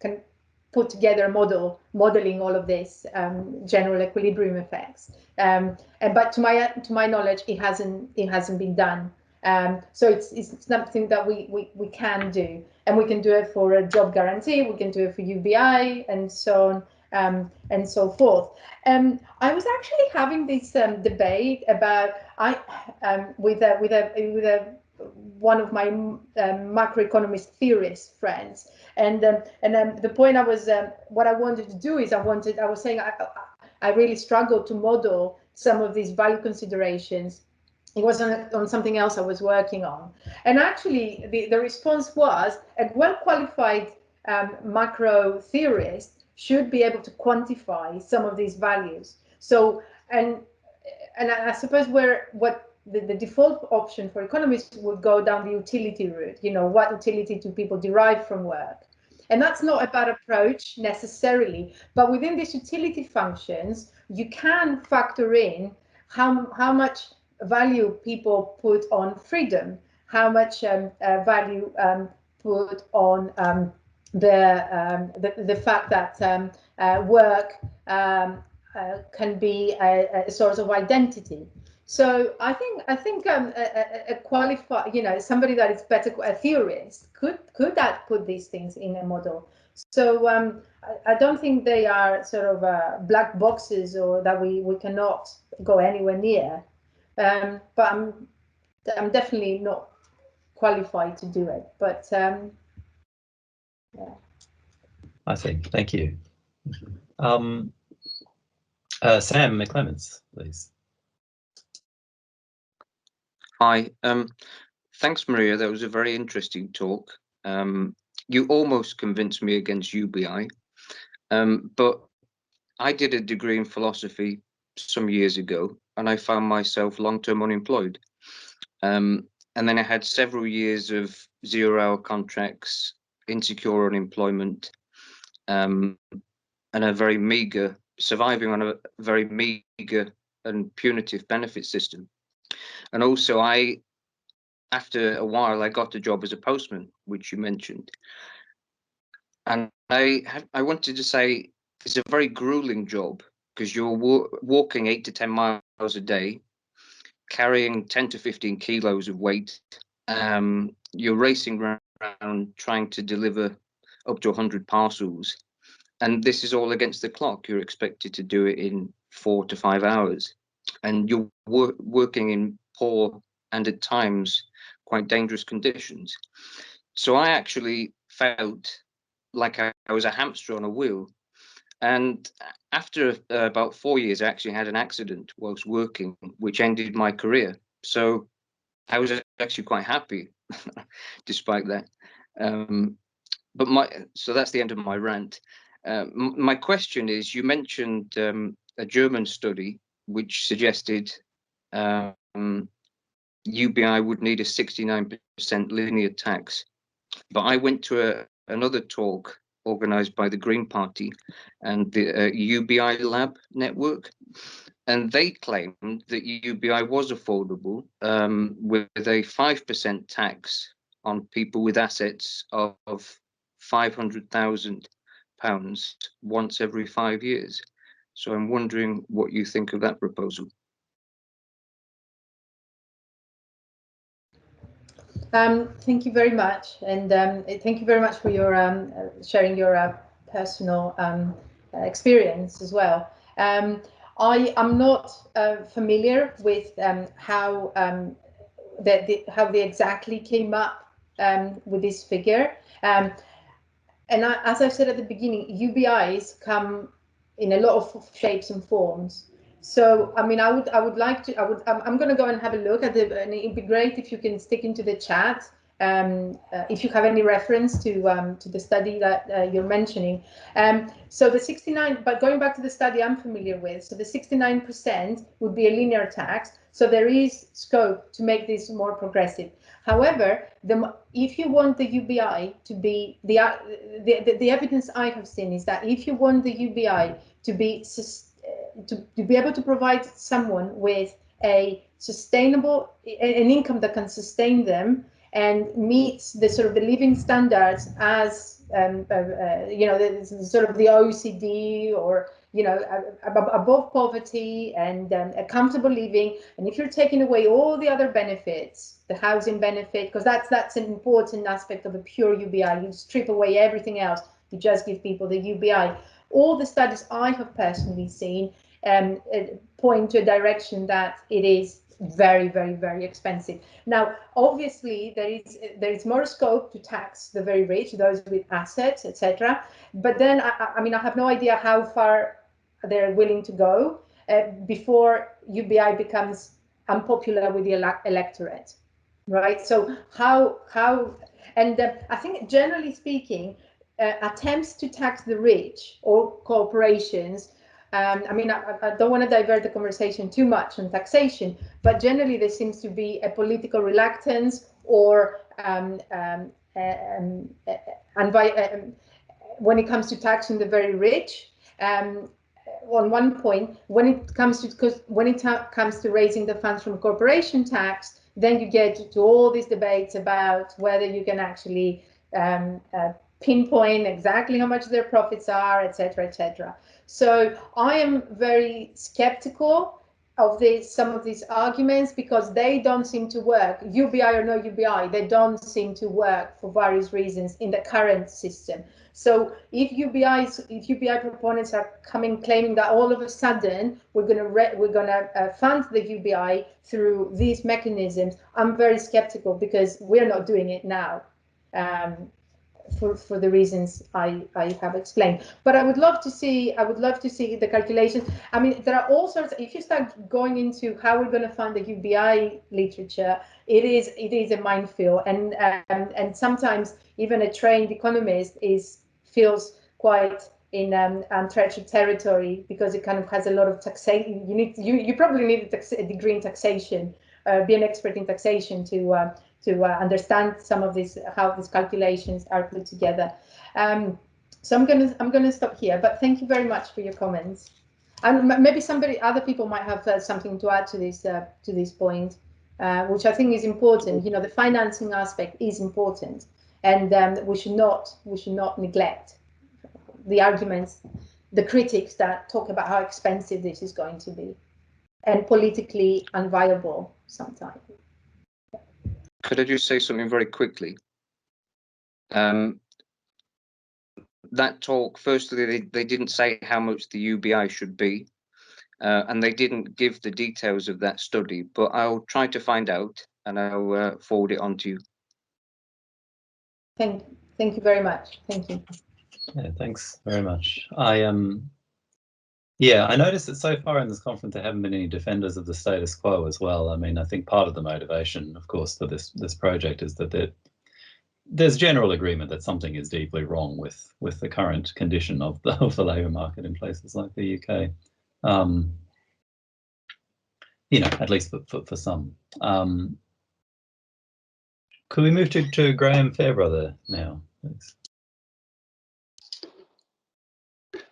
can put together a modeling all of this general equilibrium effects. But to my knowledge, it hasn't been done. So it's something that we can do, and we can do it for a job guarantee. We can do it for UBI and so on and so forth. I was actually having this debate about with one of my macroeconomist theorist friends, and the point I was what I wanted to do is I was saying I really struggled to model some of these value considerations. It was on something else I was working on, and actually the response was a well-qualified macro theorist should be able to quantify some of these values. So and I suppose what the default option for economists would go down the utility route. You know, what utility do people derive from work? And that's not a bad approach necessarily, but within these utility functions, you can factor in how much value people put on freedom, how much value put on the fact that work can be a source of identity. So I think a qualified, you know, somebody that is better, a theorist, could put these things in a model. So I don't think they are sort of black boxes or that we cannot go anywhere near. But I'm definitely not qualified to do it. But yeah. I see. Thank you. Sam McClements, please. Hi. Thanks, Maria. That was a very interesting talk. You almost convinced me against UBI, but I did a degree in philosophy some years ago, and I found myself long-term unemployed. And then I had several years of zero-hour contracts, insecure unemployment, and a very meager, surviving on a very meager and punitive benefit system. And also, after a while, I got a job as a postman, which you mentioned. And I wanted to say it's a very grueling job because you're walking 8 to 10 miles a day, carrying 10 to 15 kilos of weight. You're racing around trying to deliver up to 100 parcels. And this is all against the clock. You're expected to do it in 4 to 5 hours. And you're working in poor and at times quite dangerous conditions. So I actually felt like I was a hamster on a wheel. And after about 4 years, I actually had an accident whilst working, which ended my career. So I was actually quite happy despite that. So that's the end of my rant. My question is, you mentioned a German study which suggested UBI would need a 69% linear tax. But I went to another talk organized by the Green Party and the UBI Lab network, and they claimed that UBI was affordable with a 5% tax on people with assets of £500,000 once every 5 years. So I'm wondering what you think of that proposal. Thank you very much, and thank you very much for your sharing your personal experience as well. I am not familiar with how they exactly came up with this figure, and as I said at the beginning, UBIs come in a lot of shapes and forms. So, I mean, I'm going to go and have a look at it, and it'd be great if you can stick into the chat if you have any reference to the study that you're mentioning. So the 69, but going back to the study I'm familiar with, so the 69% would be a linear tax. So there is scope to make this more progressive. However, if you want the UBI to be the evidence I have seen is that if you want the UBI to be able to provide someone with a sustainable, an income that can sustain them and meets the sort of the living standards as the sort of the OECD, or above poverty, and a comfortable living. And if you're taking away all the other benefits, the housing benefit, because that's an important aspect of a pure UBI, you strip away everything else, you just give people the UBI. All the studies I have personally seen point to a direction that it is very, very, very expensive. Now, obviously, there is more scope to tax the very rich, those with assets, etc. But then, I mean, I have no idea how far they're willing to go before UBI becomes unpopular with the electorate, right? So and I think, generally speaking, attempts to tax the rich or corporations, I mean, I don't want to divert the conversation too much on taxation, but generally there seems to be a political reluctance, or when it comes to taxing the very rich. On one point, when it comes to raising the funds from corporation tax, then you get to all these debates about whether you can actually pinpoint exactly how much their profits are, etc., etc. So I am very skeptical of some of these arguments, because they don't seem to work. UBI or no UBI, they don't seem to work for various reasons in the current system. So if UBI proponents are claiming that all of a sudden we're gonna fund the UBI through these mechanisms, I'm very skeptical, because we're not doing it now. For the reasons I have explained. But I would love to see the calculations. I mean, there are all sorts. If you start going into how we're going to fund the UBI literature, it is a minefield, and sometimes even a trained economist feels quite in untreacherous territory, because it kind of has a lot of taxation. You probably need a degree in taxation, be an expert in taxation to understand some of this, how these calculations are put together. So I'm gonna stop here, but thank you very much for your comments. And maybe other people might have something to add to this point, which I think is important. You know, the financing aspect is important, and we should not neglect the arguments, the critics that talk about how expensive this is going to be, and politically unviable sometimes. Could I just say something very quickly? That talk, firstly, they didn't say how much the UBI should be, and they didn't give the details of that study, but I'll try to find out, and I'll forward it on to you. Thank you very much. Thank you. Yeah, thanks very much. I noticed that so far in this conference there haven't been any defenders of the status quo as well. I mean, I think part of the motivation, of course, for this project is that there's general agreement that something is deeply wrong with the current condition of the labour market in places like the UK. You know, at least for some. Could we move to Graham Fairbrother now, please?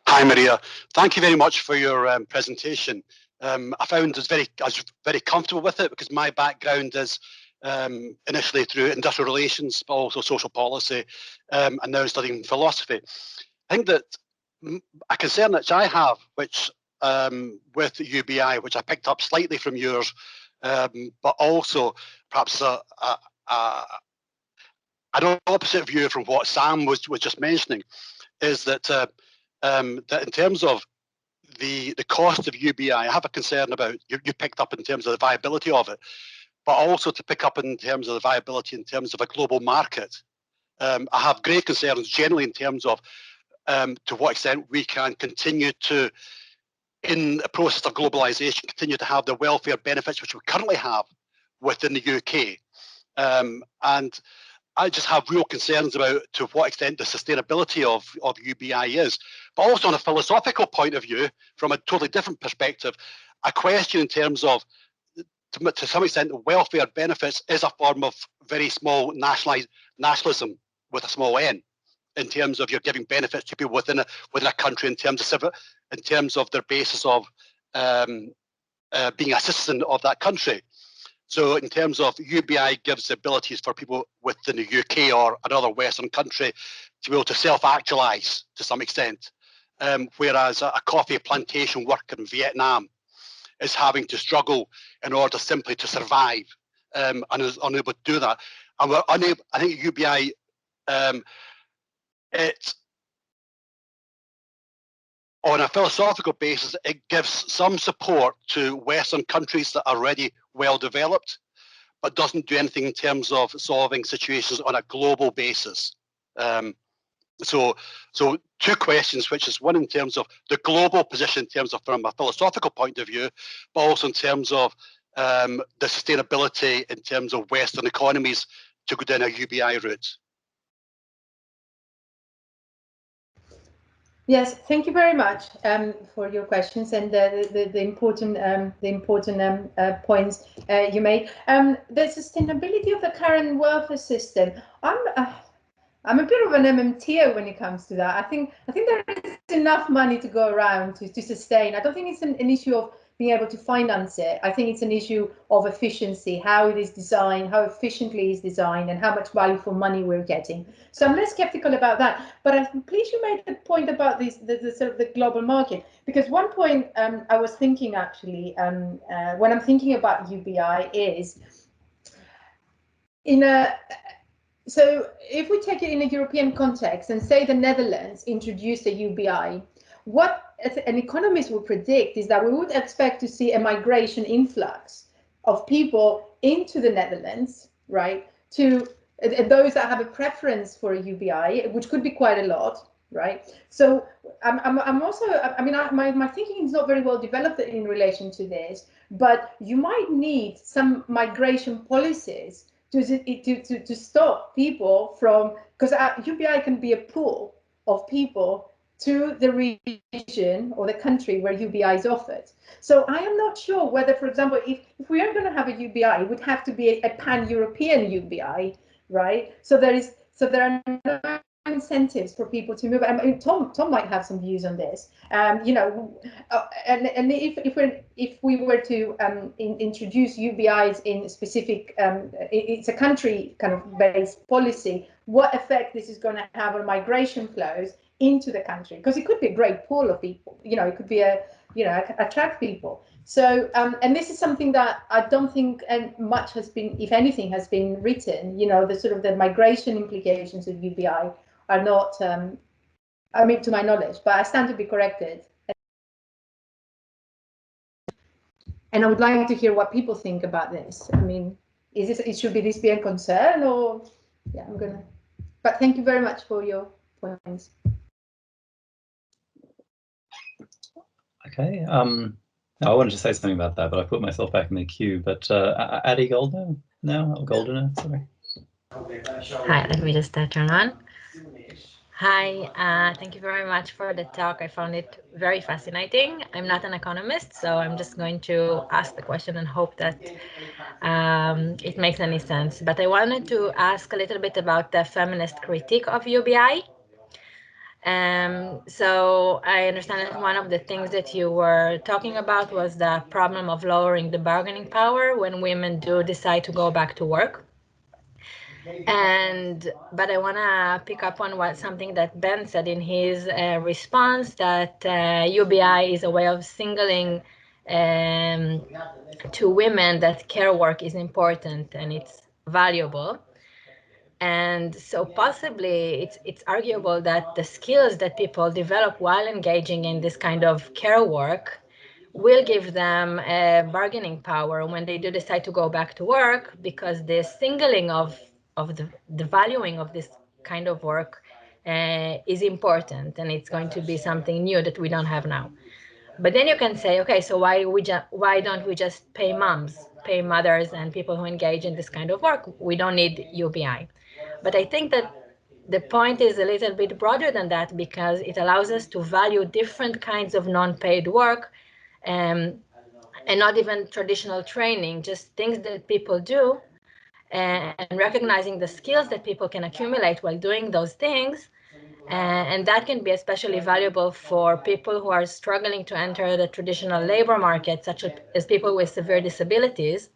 Hi, Maria. Thank you very much for your presentation. I found I was very comfortable with it, because my background is initially through industrial relations, but also social policy, and now studying philosophy. I think that a concern that I have, which with UBI, which I picked up slightly from yours, but also perhaps an opposite view from what Sam was just mentioning, is that that in terms of the cost of UBI, I have a concern about, you picked up in terms of the viability of it, but also to pick up in terms of the viability in terms of a global market. I have great concerns generally in terms of to what extent we can continue to, in a process of globalization, continue to have the welfare benefits which we currently have within the UK. And I just have real concerns about to what extent the sustainability of UBI is. But also on a philosophical point of view, from a totally different perspective, a question in terms of, to some extent, welfare benefits is a form of very small nationalism with a small n, in terms of you're giving benefits to people within a country in terms of their basis of being a citizen of that country. So in terms of UBI gives abilities for people within the UK or another Western country to be able to self-actualize to some extent, whereas a coffee plantation worker in Vietnam is having to struggle in order simply to survive, and is unable to do that. And we're unable, I think UBI, on a philosophical basis, it gives some support to Western countries that are already well developed, but doesn't do anything in terms of solving situations on a global basis. So two questions, which is one in terms of the global position in terms of from a philosophical point of view, but also in terms of the sustainability in terms of Western economies to go down a UBI route. Yes, thank you very much for your questions and the important points you made. The sustainability of the current welfare system. I'm a bit of an MMTer when it comes to that. I think there is enough money to go around to sustain. I don't think it's an issue of being able to finance it. I think it's an issue of efficiency, how it is designed, how efficiently it's designed, and how much value for money we're getting. So I'm less skeptical about that. But I'm pleased you made the point about the sort of the global market, because one point I was thinking actually when I'm thinking about UBI is so if we take it in a European context and say the Netherlands introduced a UBI, what an economist would predict is that we would expect to see a migration influx of people into the Netherlands, right, to those that have a preference for a UBI, which could be quite a lot, right? So I'm also, I mean, my thinking is not very well developed in relation to this, but you might need some migration policies to stop people from, because UBI can be a pool of people to the region or the country where UBI is offered. So I am not sure whether, for example, if we are going to have a UBI, it would have to be a pan-European UBI, right? So there are no incentives for people to move. I mean, Tom might have some views on this. You know, and if we were to introduce UBIs in specific, it's a country kind of based policy, what effect this is going to have on migration flows into the country, because it could be a great pool of people, you know, it could be attract people. So and this is something that I don't think much has been, if anything, has been written. You know, the sort of the migration implications of UBI are not, I mean, to my knowledge, but I stand to be corrected. And I would like to hear what people think about this. I mean, should this be a concern, or yeah, but thank you very much for your points. Okay. I wanted to say something about that, but I put myself back in the queue. But Addie Goldner now, or Goldner, sorry. Hi, let me just turn on. Hi, thank you very much for the talk. I found it very fascinating. I'm not an economist, so I'm just going to ask the question and hope that it makes any sense. But I wanted to ask a little bit about the feminist critique of UBI. So I understand that one of the things that you were talking about was the problem of lowering the bargaining power when women do decide to go back to work. But I want to pick up on something that Ben said in his response, that UBI is a way of signaling to women that care work is important and it's valuable. And so possibly it's arguable that the skills that people develop while engaging in this kind of care work will give them bargaining power when they do decide to go back to work, because the singling of the valuing of this kind of work is important, and it's going to be something new that we don't have now. But then you can say, okay, so why don't we just pay mothers and people who engage in this kind of work? We don't need UBI. But I think that the point is a little bit broader than that, because it allows us to value different kinds of non-paid work, and not even traditional training, just things that people do, and recognizing the skills that people can accumulate while doing those things. And that can be especially valuable for people who are struggling to enter the traditional labor market, such as people with severe disabilities,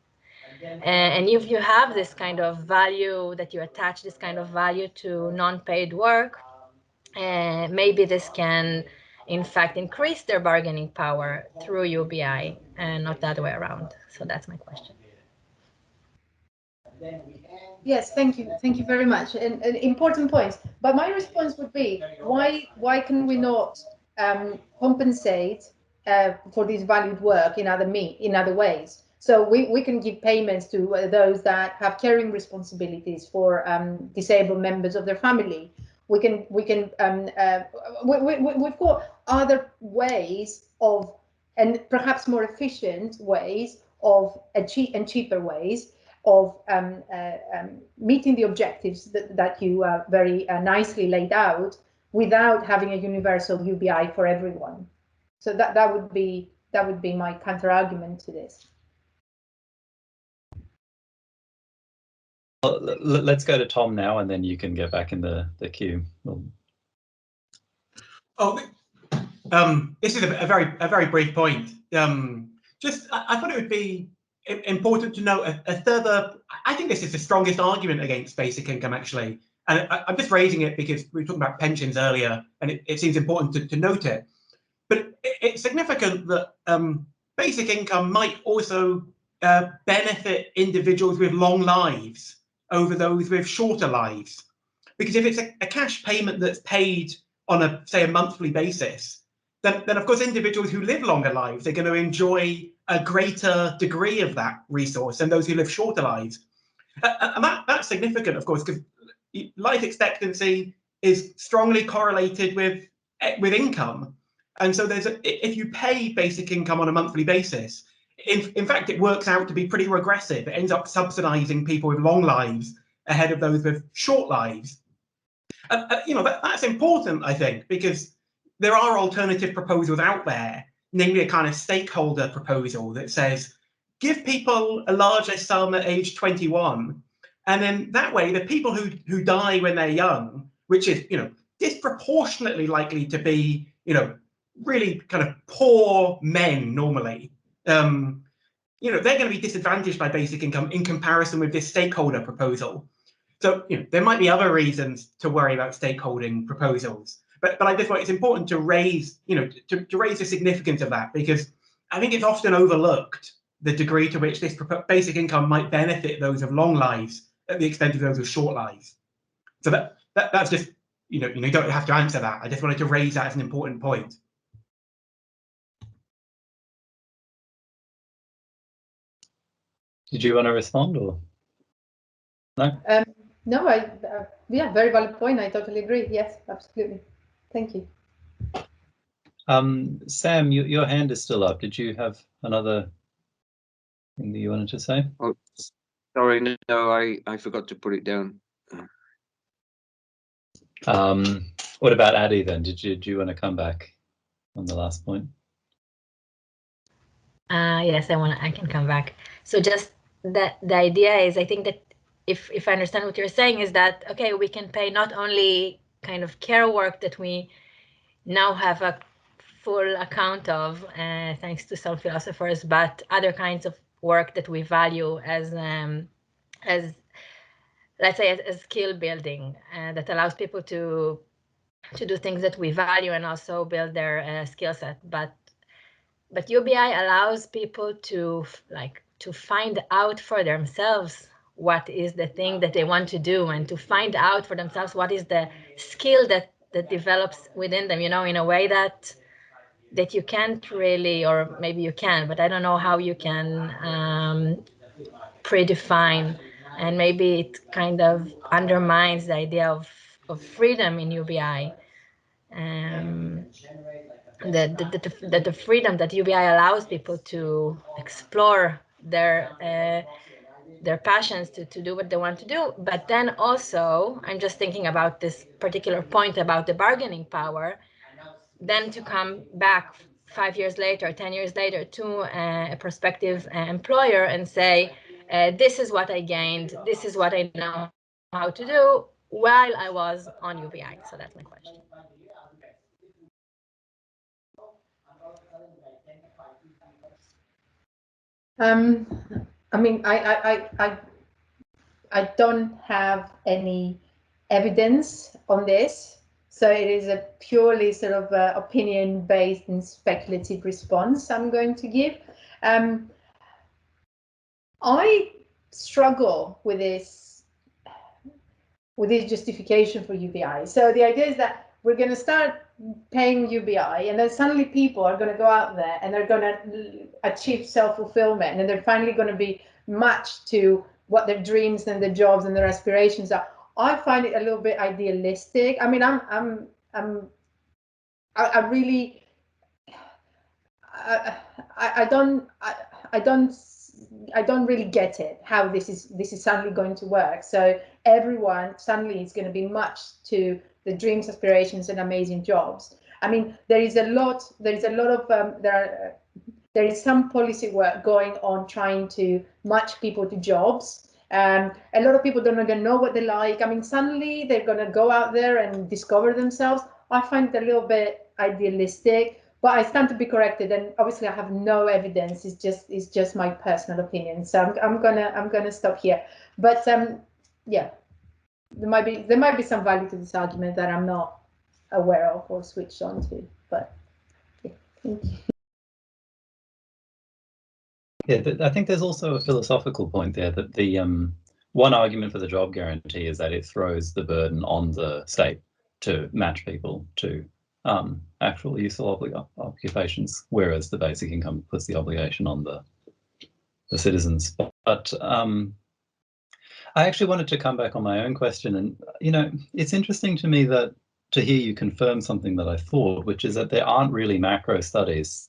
And if you have this kind of value, that you attach this kind of value to non-paid work, maybe this can, in fact, increase their bargaining power through UBI and not the other way around. So that's my question. Yes, thank you very much, and important points. But my response would be, why can we not compensate for this valued work in other ways? So we can give payments to those that have caring responsibilities for disabled members of their family. We've got other ways of, and perhaps more efficient ways of, and cheaper ways of meeting the objectives that you very nicely laid out, without having a universal UBI for everyone. So that would be my counter argument to this. Well, let's go to Tom now, and then you can get back in the queue. This is a very brief point. I thought it would be important to note a further. I think this is the strongest argument against basic income, actually, and I'm just raising it because we were talking about pensions earlier, and it seems important to note it. But it's significant that basic income might also benefit individuals with long lives over those with shorter lives, because if it's a cash payment that's paid on say a monthly basis, then of course individuals who live longer lives are going to enjoy a greater degree of that resource than those who live shorter lives. And that's significant, of course, because life expectancy is strongly correlated with income. And so if you pay basic income on a monthly basis, in fact, it works out to be pretty regressive. It ends up subsidizing people with long lives ahead of those with short lives. That's important, I think, because there are alternative proposals out there, namely a kind of stakeholder proposal that says, give people a larger sum at age 21, and then that way the people who die when they're young, which is disproportionately likely to be really kind of poor men normally, they're going to be disadvantaged by basic income in comparison with this stakeholder proposal. So there might be other reasons to worry about stakeholding proposals, but I just thought it's important to raise to raise the significance of that, because I think it's often overlooked the degree to which this basic income might benefit those of long lives at the expense of those with short lives. So that's just you don't have to answer that. I just wanted to raise that as an important point. Did you want to respond, or no? No, yeah, very valid point. I totally agree. Yes, absolutely. Thank you. Sam, your hand is still up. Did you have another thing that you wanted to say? Oh, sorry, no, I forgot to put it down. What about Addy then? Do you want to come back on the last point? Yes, I can come back. So just that the idea is, I think that if I understand what you're saying, is that, okay, we can pay not only kind of care work that we now have a full account of, thanks to some philosophers, but other kinds of work that we value as let's say as skill building, that allows people to do things that we value and also build their skill set. But UBI allows people to find out for themselves what is the thing that they want to do, and to find out for themselves what is the skill that develops within them, in a way that you can't really, or maybe you can, but I don't know how you can predefine, and maybe it kind of undermines the idea of freedom in UBI. The freedom that UBI allows people to explore their passions, to do what they want to do. But then also, I'm just thinking about this particular point about the bargaining power, then to come back 5 years later, 10 years later to a prospective employer and say, this is what I gained, this is what I know how to do while I was on UBI. So that's my question. I mean, I don't have any evidence on this, so it is a purely sort of opinion-based and speculative response I'm going to give. I struggle with this justification for UBI. So the idea is that we're going to start paying UBI, and then suddenly people are going to go out there and they're going to achieve self-fulfillment, and they're finally going to be matched to what their dreams and their jobs and their aspirations are. I find it a little bit idealistic. I mean, I don't really get it, how this is suddenly going to work. So everyone suddenly is going to be matched to the dreams, aspirations, and amazing jobs. I mean, there is some policy work going on trying to match people to jobs. A lot of people don't even know what they like. I mean, suddenly they're going to go out there and discover themselves. I find it a little bit idealistic, but I stand to be corrected. And obviously, I have no evidence. It's just my personal opinion. So I'm gonna stop here. But yeah, there might be some value to this argument that I'm not aware of or switched on to. But yeah, thank you. Yeah, I think there's also a philosophical point there that the one argument for the job guarantee is that it throws the burden on the state to match people to actual useful occupations, whereas the basic income puts the obligation on the citizens. But I actually wanted to come back on my own question, and it's interesting to me that to hear you confirm something that I thought, which is that there aren't really macro studies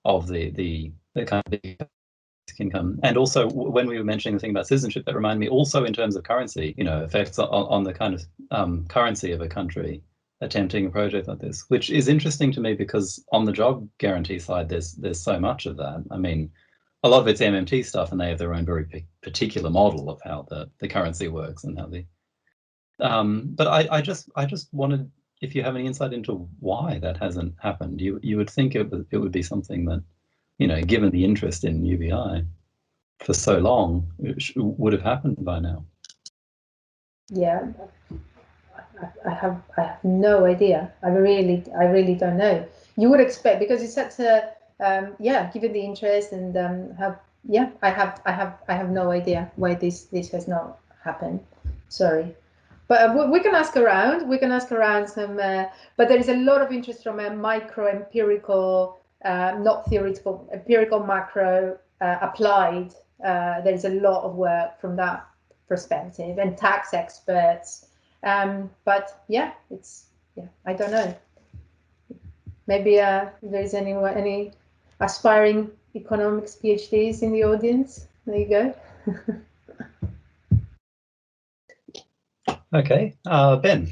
of the kind of basic income. And also, when we were mentioning the thing about citizenship, that reminded me also in terms of currency, effects on the kind of currency of a country attempting a project like this, which is interesting to me because on the job guarantee side, there's so much of that. I mean, a lot of it's MMT stuff, and they have their own very particular model of how the currency works and how the. But I just wanted, if you have any insight into why that hasn't happened. You would think it would be something that, given the interest in UBI for so long, would have happened by now. Yeah, I have no idea. I really don't know. You would expect, because it's such a given the interest and I have no idea why this has not happened. Sorry. But we can ask around. We can ask around some. But there is a lot of interest from a micro empirical, not theoretical, empirical macro applied. There is a lot of work from that perspective, and tax experts. But yeah, I don't know. Maybe if there's any aspiring economics PhDs in the audience. There you go. Okay, Ben.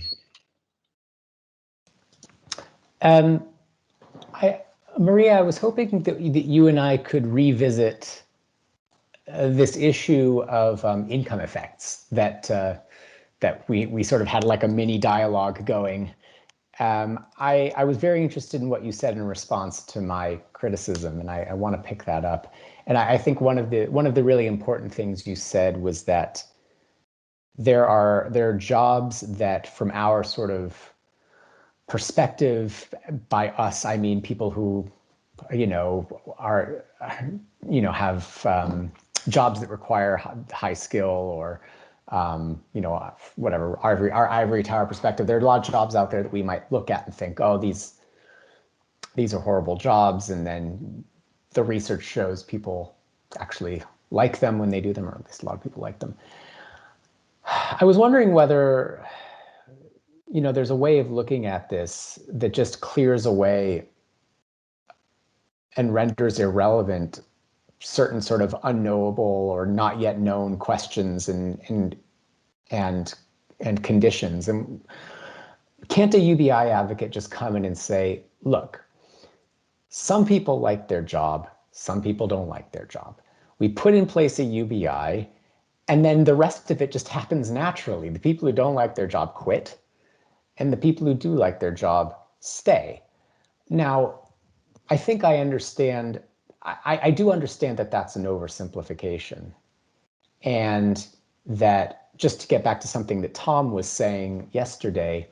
Maria, I was hoping that you and I could revisit this issue of income effects that we sort of had like a mini dialogue going. I was very interested in what you said in response to my criticism, and I want to pick that up. And I think one of the really important things you said was that there are jobs that, from our sort of perspective, by us I mean people who are have jobs that require high skill, or whatever, our ivory tower perspective. There are a lot of jobs out there that we might look at and think, oh, these are horrible jobs, and then the research shows people actually like them when they do them, or at least a lot of people like them. I was wondering whether there's a way of looking at this that just clears away and renders irrelevant certain sort of unknowable or not yet known questions and conditions. And can't a UBI advocate just come in and say, look, some people like their job, some people don't like their job. We put in place a UBI, and then the rest of it just happens naturally. The people who don't like their job quit, and the people who do like their job stay. Now, I think I understand I do understand that that's an oversimplification, and that, just to get back to something that Tom was saying yesterday,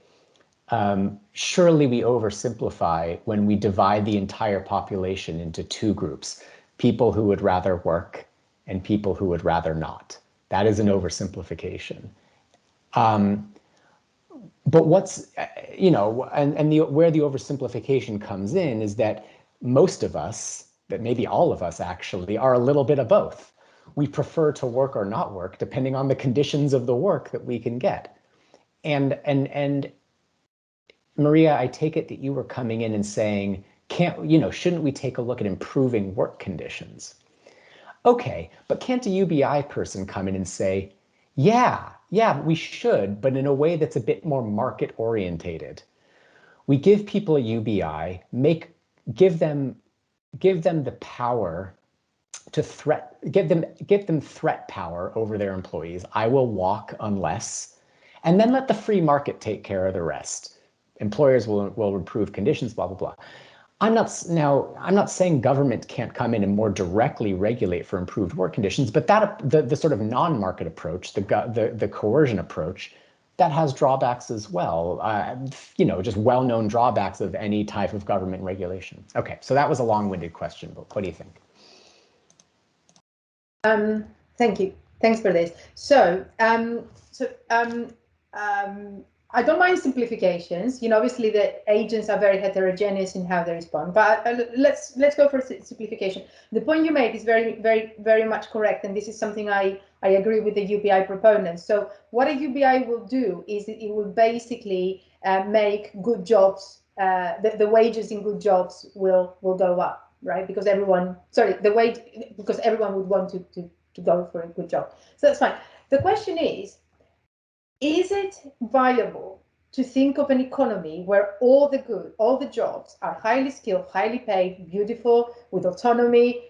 surely we oversimplify when we divide the entire population into two groups, people who would rather work and people who would rather not. That is an oversimplification. But what's, where the oversimplification comes in is that most of us, that maybe all of us actually, are a little bit of both. We prefer to work or not work depending on the conditions of the work that we can get. And Maria, I take it that you were coming in and saying, shouldn't we take a look at improving work conditions? Okay, but can't a UBI person come in and say, yeah, we should, but in a way that's a bit more market orientated. We give people a UBI, give them the power to give them threat power over their employees. I will walk unless, and then let the free market take care of the rest. Employers will improve conditions, blah, blah, blah. I'm not saying government can't come in and more directly regulate for improved work conditions, but that the sort of non-market approach, the coercion approach, that has drawbacks as well. Just well-known drawbacks of any type of government regulation. Okay, so that was a long-winded question, but what do you think? Thank you. Thanks for this. So, I don't mind simplifications. Obviously the agents are very heterogeneous in how they respond, but let's go for simplification. The point you make is very, very, very much correct, and this is something I agree with the UBI proponents. So what a UBI will do is it will basically make good jobs, the wages in good jobs will go up, right? Because everyone would want to go for a good job. So that's fine. The question is it viable to think of an economy where all the jobs are highly skilled, highly paid, beautiful, with autonomy?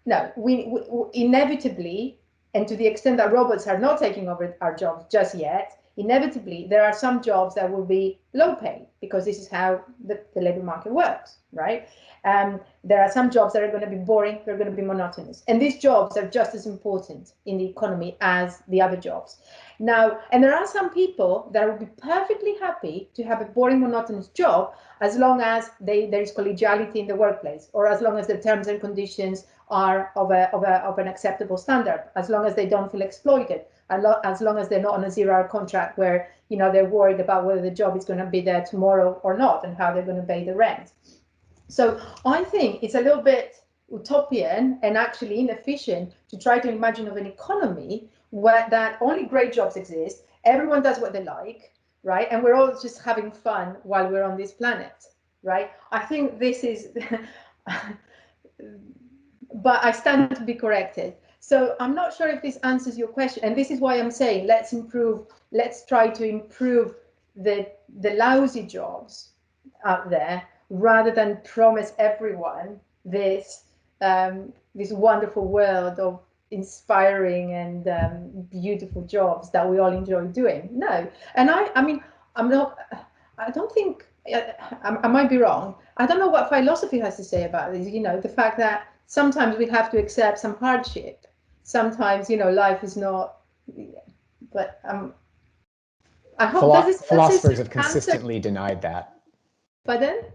No, we inevitably, and to the extent that robots are not taking over our jobs just yet, inevitably there are some jobs that will be low paid, because this is how the labor market works, right? There are some jobs that are going to be boring, they're going to be monotonous, and these jobs are just as important in the economy as the other jobs. Now, and there are some people that will be perfectly happy to have a boring, monotonous job as long as there is collegiality in the workplace, or as long as the terms and conditions are of an acceptable standard, as long as they don't feel exploited, as long as they're not on a 0-hour contract where they're worried about whether the job is going to be there tomorrow or not, and how they're going to pay the rent. So I think it's a little bit utopian and actually inefficient to try to imagine of an economy where that only great jobs exist, everyone does what they like, right? And we're all just having fun while we're on this planet, right? I think this is, but I stand to be corrected. So I'm not sure if this answers your question. And this is why I'm saying, let's try to improve the lousy jobs out there, rather than promise everyone this wonderful world of inspiring and beautiful jobs that we all enjoy doing. No, and I don't think, I might be wrong. I don't know what philosophy has to say about this. The fact that sometimes we have to accept some hardship. Sometimes, life is not, but I hope philosophers have consistently denied that. Pardon?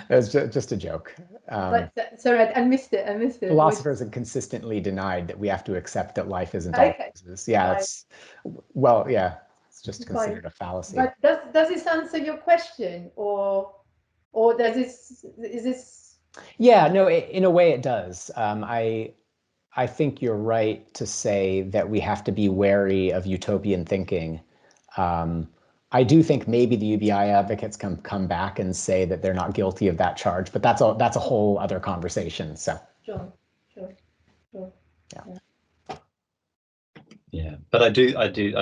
That's just a joke. Sorry, I missed it. Philosophers have consistently denied that we have to accept that life isn't all roses. Yeah, right. It's just considered a fallacy. But does this answer your question, or is this? Yeah, no, in a way it does. I think you're right to say that we have to be wary of utopian thinking. I do think maybe the UBI advocates can come back and say that they're not guilty of that charge, but that's a whole other conversation. So. Sure. Yeah, but I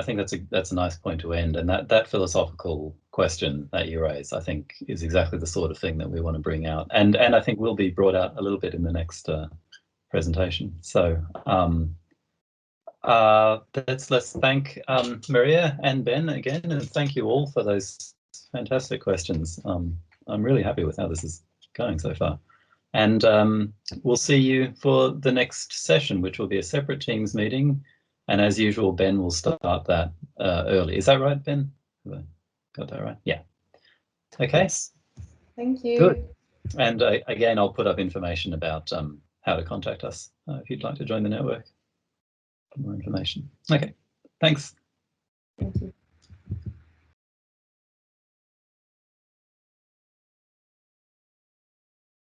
think that's a nice point to end, and that philosophical question that you raise, I think, is exactly the sort of thing that we want to bring out, and I think will be brought out a little bit in the next presentation. So. Let's thank Maria and Ben again, and thank you all for those fantastic questions. I'm really happy with how this is going so far. And we'll see you for the next session, which will be a separate Teams meeting. And as usual, Ben will start that early. Is that right, Ben? Have I got that right? Yeah. Okay. Thank you. Good. And again, I'll put up information about how to contact us if you'd like to join the network for more information. Okay. Thanks. Thank you.